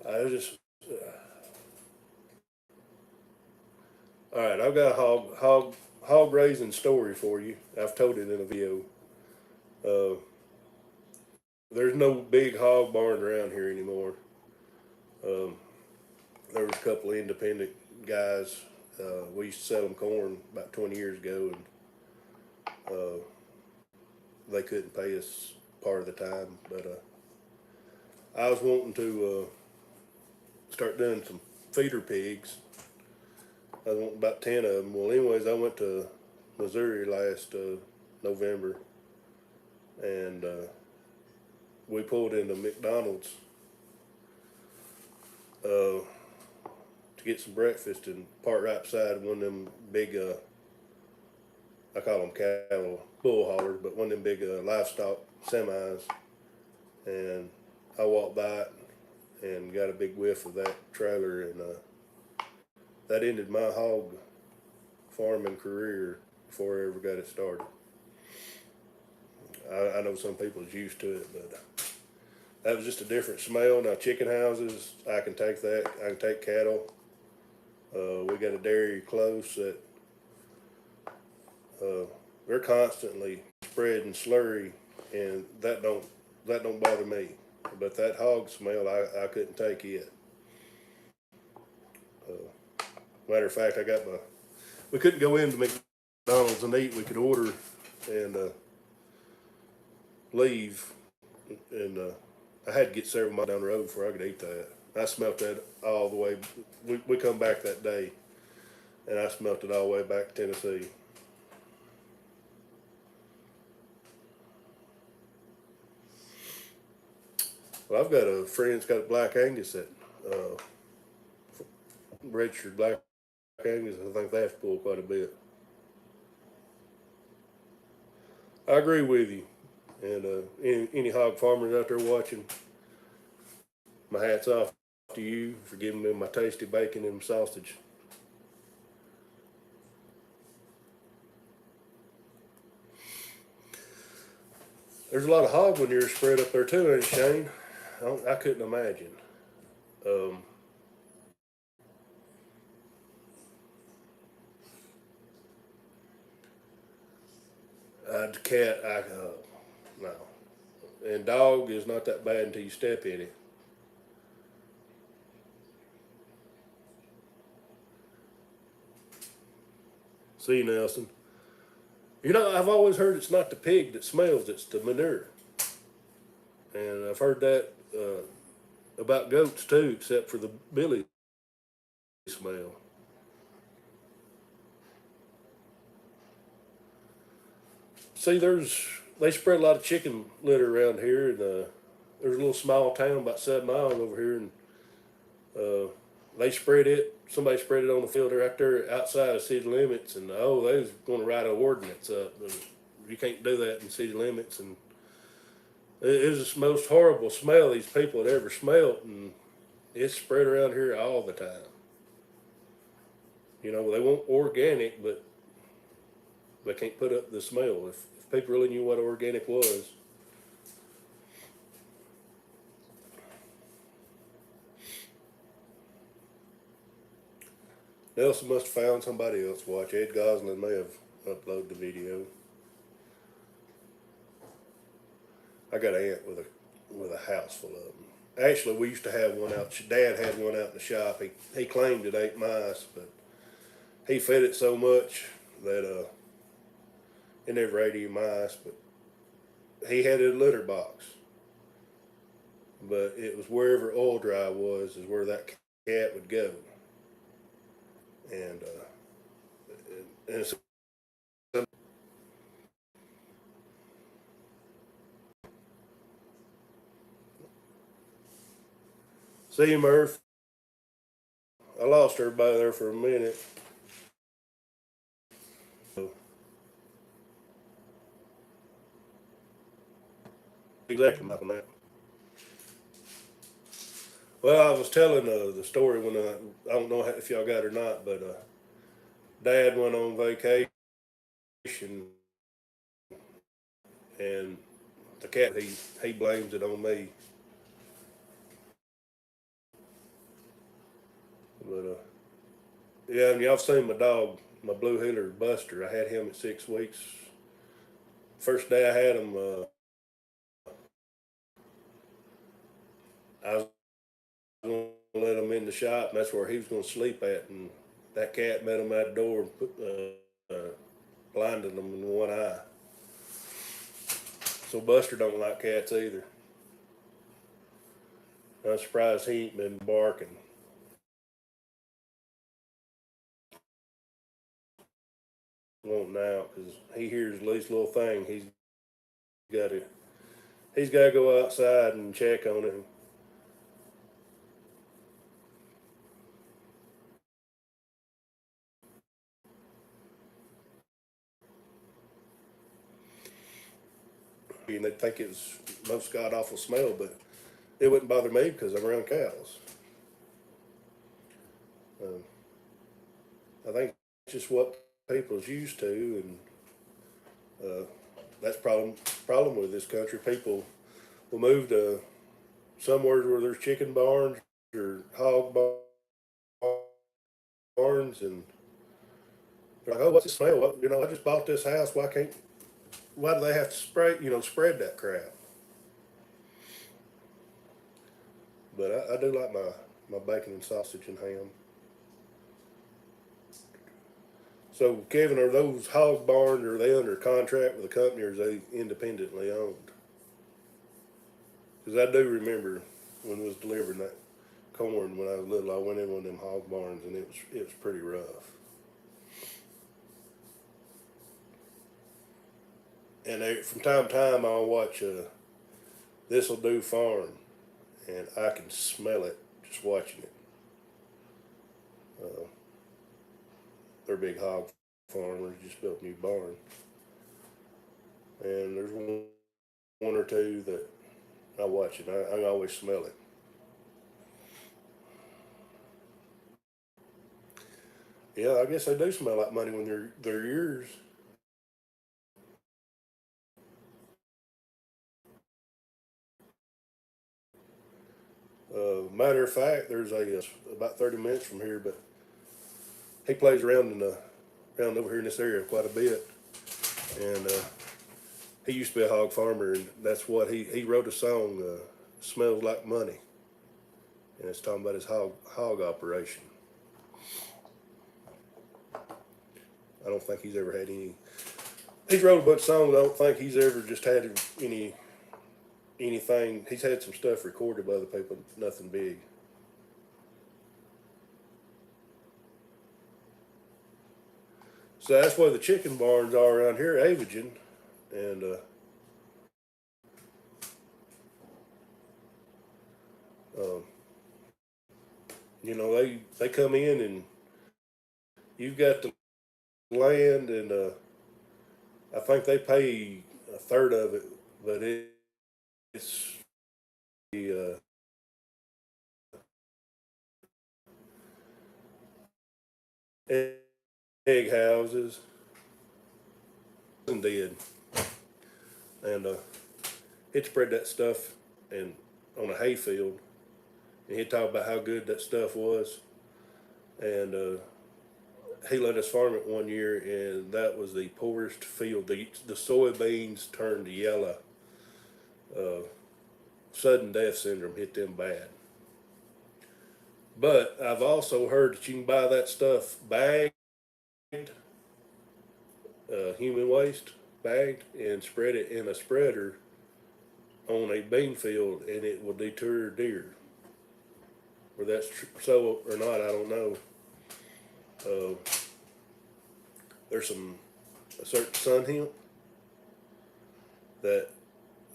I just, all right, I've got a hog raising story for you. I've told it in a video. There's no big hog barn around here anymore. There was a couple of independent guys. We used to sell them corn about 20 years ago, and they couldn't pay us part of the time. But I was wanting to start doing some feeder pigs. I was wanting about 10 of them. Well, anyways, I went to Missouri last November, and we pulled into McDonald's, to get some breakfast and parked right beside one of them big, I call them cattle bull haulers, but one of them big livestock semis. And I walked by it and got a big whiff of that trailer, and that ended my hog farming career before I ever got it started. I know some people is used to it, but that was just a different smell. Now chicken houses, I can take that. I can take cattle. We got a dairy close that they're constantly spreading slurry, and that don't bother me. But that hog smell, I couldn't take it. Matter of fact, we couldn't go into McDonald's and eat. We could order and leave, and I had to get several miles down the road before I could eat that. I smelt that all the way. We come back that day, and I smelt it all the way back to Tennessee. Well, I've got a friend that's got a Black Angus that registered Black Angus. I think they have to pull quite a bit. I agree with you. And any hog farmers out there watching, my hat's off to you for giving me my tasty bacon and sausage. There's a lot of hog manure spread up there too, ain't it, Shane? I couldn't imagine. The cat, no. And dog is not that bad until you step in it. See, Nelson. You know, I've always heard it's not the pig that smells, it's the manure. And I've heard that about goats too, except for the billy smell. See, they spread a lot of chicken litter around here, and there's a little small town about 7 miles over here, and they spread it. Somebody spread it on the field right there outside of city limits, and they was going to write an ordinance up. And you can't do that in city limits, and it was the most horrible smell these people had ever smelt, and it's spread around here all the time. You know, they want organic, but they can't put up the smell. If people really knew what organic was. Nelson must have found somebody else to watch. Ed Goslin may have uploaded the video. I got an aunt with a house full of them. Actually, we used to have one out. Dad had one out in the shop. He claimed it ate mice, but he fed it so much that it never ate any mice. But he had a litter box. But it was wherever oil dry was is where that cat would go. And it's see you, Murph. I lost everybody there for a minute. Exactly, Malcolm. That. Well, I was telling the story when I don't know if y'all got it or not, but Dad went on vacation, and the cat he blames it on me. But yeah, and y'all seen my dog, my blue heeler Buster. I had him at 6 weeks. First day I had him, I was going to let him in the shop, and that's where he was going to sleep at. And that cat met him at the door and blinded him in one eye. So Buster don't like cats either. I'm surprised he ain't been barking. Wanting out because he hears the least little thing. He's got to go outside and check on him. think it was the most god awful smell, but it wouldn't bother me because I'm around cows. I think it's just what people's used to, and that's problem with this country. People will move to somewhere where there's chicken barns or hog barns, and they're like, "Oh, what's the smell? Well, I just bought this house. Why do they have to spread that crap?" But I do like my bacon and sausage and ham. So, Kevin, are those hog barns, are they under contract with a company, or are they independently owned? Because I do remember when I was delivering that corn when I was little, I went in one of them hog barns, and it was pretty rough. And from time to time, I'll watch This'll Do Farm, and I can smell it just watching it. They're big hog farmers, just built a new barn. And there's one or two that I watch it. I always smell it. Yeah, I guess they do smell like money when they're yours. Matter of fact, there's about 30 minutes from here, but he plays around around over here in this area quite a bit, and he used to be a hog farmer, and that's what he wrote a song, "Smells Like Money," and it's talking about his hog operation. I don't think he's ever had any. He's wrote a bunch of songs. I don't think he's ever just had anything. He's had some stuff recorded by other people, nothing big. So that's where the chicken barns are around here, Avagin, and um, they come in, and you've got the land, and I think they pay a third of it, but it's the egg houses and dead, and he'd spread that stuff and on a hay field, and he'd talk about how good that stuff was, and he let us farm it one year, and that was the poorest field. The soybeans turned yellow. Uh, Sudden death syndrome hit them bad. But I've also heard that you can buy that stuff bagged, human waste bagged, and spread it in a spreader on a bean field, and it will deter deer. Whether that's so or not, I don't know. Uh, there's a certain sun hemp that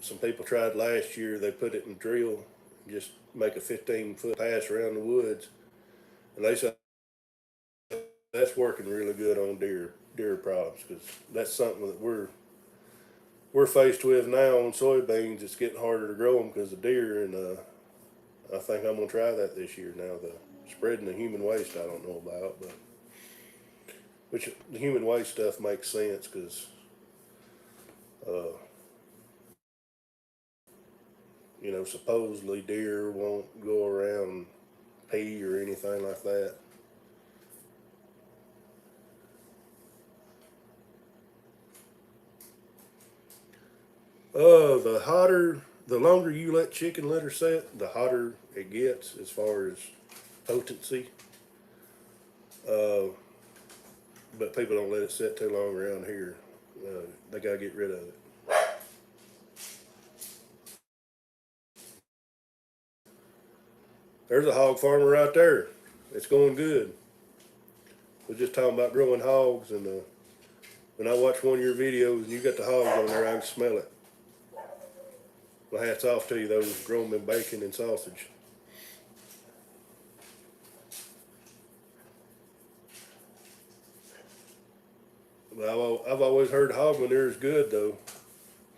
some people tried last year. They put it in a drill, just make a 15-foot pass around the woods, and they said that's working really good on deer problems, because that's something that we're faced with now on soybeans. It's getting harder to grow them because of deer, and I think I'm gonna try that this year. Now, the spreading the human waste I don't know about, but which the human waste stuff makes sense because uh, supposedly deer won't go around and pee or anything like that. The longer you let chicken litter set, the hotter it gets as far as potency. Uh, but people don't let it sit too long around here. They gotta get rid of it. There's a hog farmer right there. It's going good. We're just talking about growing hogs, and when I watch one of your videos and you got the hogs on there, I can smell it. My hat's off to you, though, growing them bacon and sausage. But I've always heard hog manure is good, though.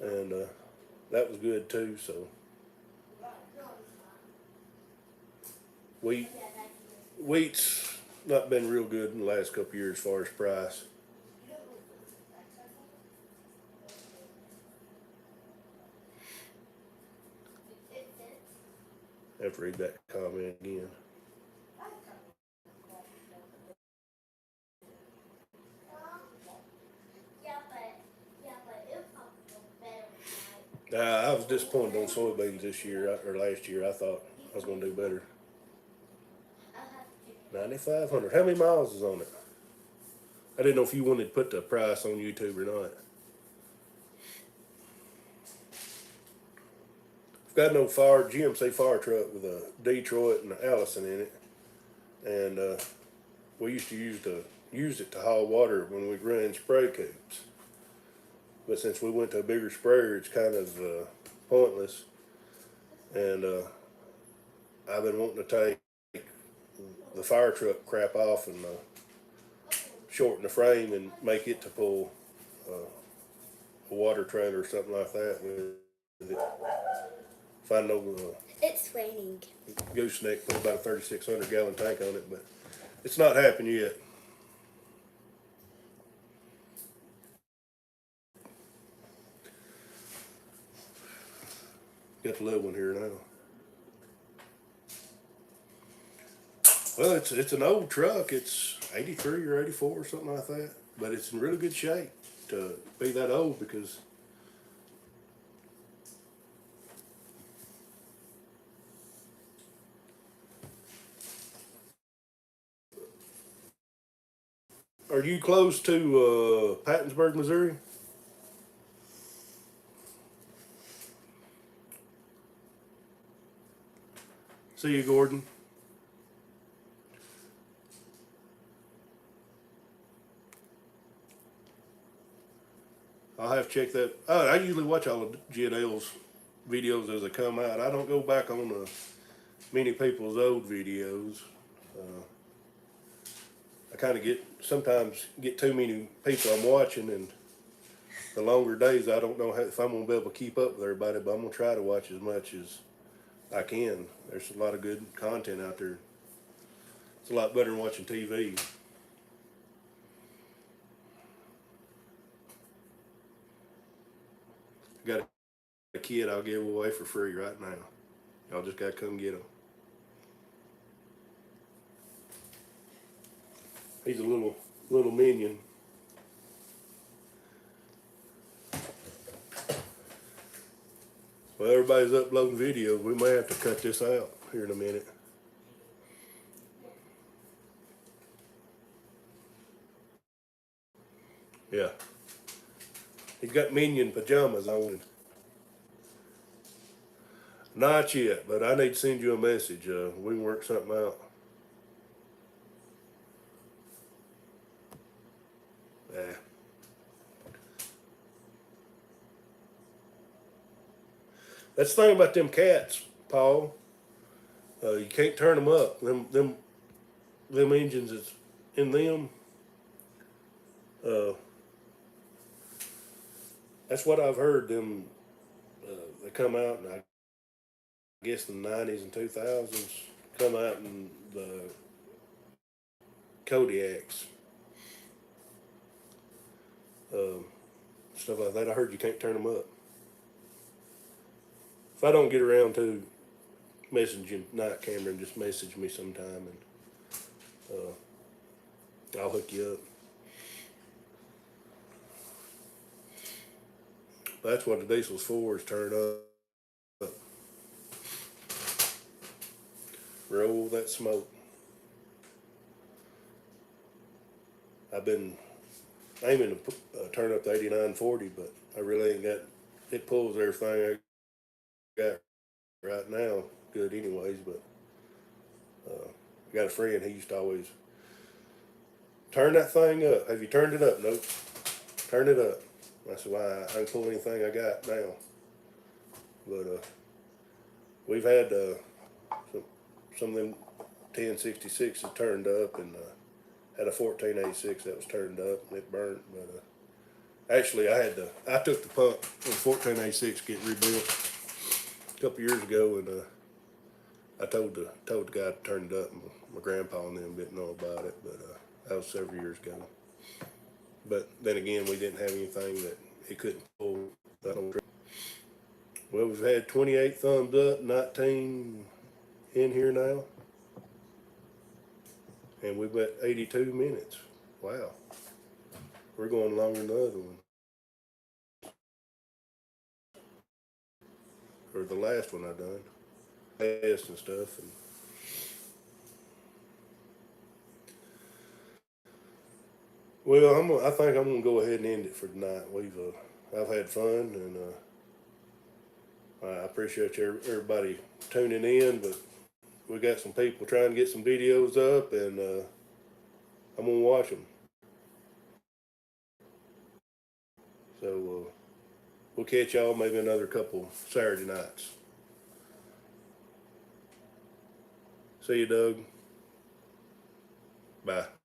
and that was good too. So wheat wheat's not been real good in the last couple of years as far as price. I have to read that comment again. I was disappointed on soybeans this year or last year. I thought I was going to do better. 9,500. How many miles is on it? I didn't know if you wanted to put the price on YouTube or not. I've got no GMC fire truck with a Detroit and an Allison in it, and we used to use it to haul water when we ran spray coops. But since we went to a bigger sprayer, it's kind of pointless. And I've been wanting to take the fire truck crap off and shorten the frame and make it to pull a water trailer or something like that with it. Find no It's raining. gooseneck, put about a 3,600 gallon tank on it, but it's not happened yet. Got the little one here now. Well, it's an old truck. It's 83 or 84 or something like that, but it's in really good shape to be that old because are you close to Pattonsburg, Missouri? See you, Gordon. I'll have to check that. I usually watch all of JDL's videos as they come out. I don't go back on many people's old videos. I kind of sometimes get too many people I'm watching, and the longer days I don't know if I'm gonna be able to keep up with everybody. But I'm gonna try to watch as much as I can. There's a lot of good content out there. It's a lot better than watching TV. I got a kid I'll give away for free right now. Y'all just gotta come get him. He's a little minion. Well, everybody's uploading videos. We may have to cut this out here in a minute. Yeah. He's got minion pajamas on. Not yet, but I need to send you a message. We can work something out. Yeah. That's the thing about them cats, Paul. You can't turn them up. Them engines that's in them. That's what I've heard. They come out, and I guess in the 90s and 2000s, come out in the Kodiaks, stuff like that. I heard you can't turn them up. If I don't get around to messaging Night Cameron, just message me sometime, and I'll hook you up. That's what the diesel's for, is turn up. Roll that smoke. I've been aiming to turn up the 8940, but I really ain't got, it pulls everything I got right now good anyways, but I got a friend, he used to always turn that thing up. Have you turned it up? Nope. Turn it up. I said, well, I can pull anything I got now. But we've had some of them 1066s turned up, and had a 1486 that was turned up and it burnt, but Actually, I took the pump in 1486 get rebuilt a couple years ago, and I told the guy to turn it up. My grandpa and them didn't know about it, but that was several years ago. But then again, we didn't have anything that it couldn't pull. Well, we've had 28 thumbs up, 19 in here now, and we've got 82 minutes. Wow, we're going longer than the other one, or the last one I done, tests and stuff. And well, I think I'm gonna go ahead and end it for tonight. I've had fun, and I appreciate everybody tuning in, but we got some people trying to get some videos up, and I'm gonna watch them. So we'll catch y'all maybe another couple Saturday nights. See you, Doug. Bye.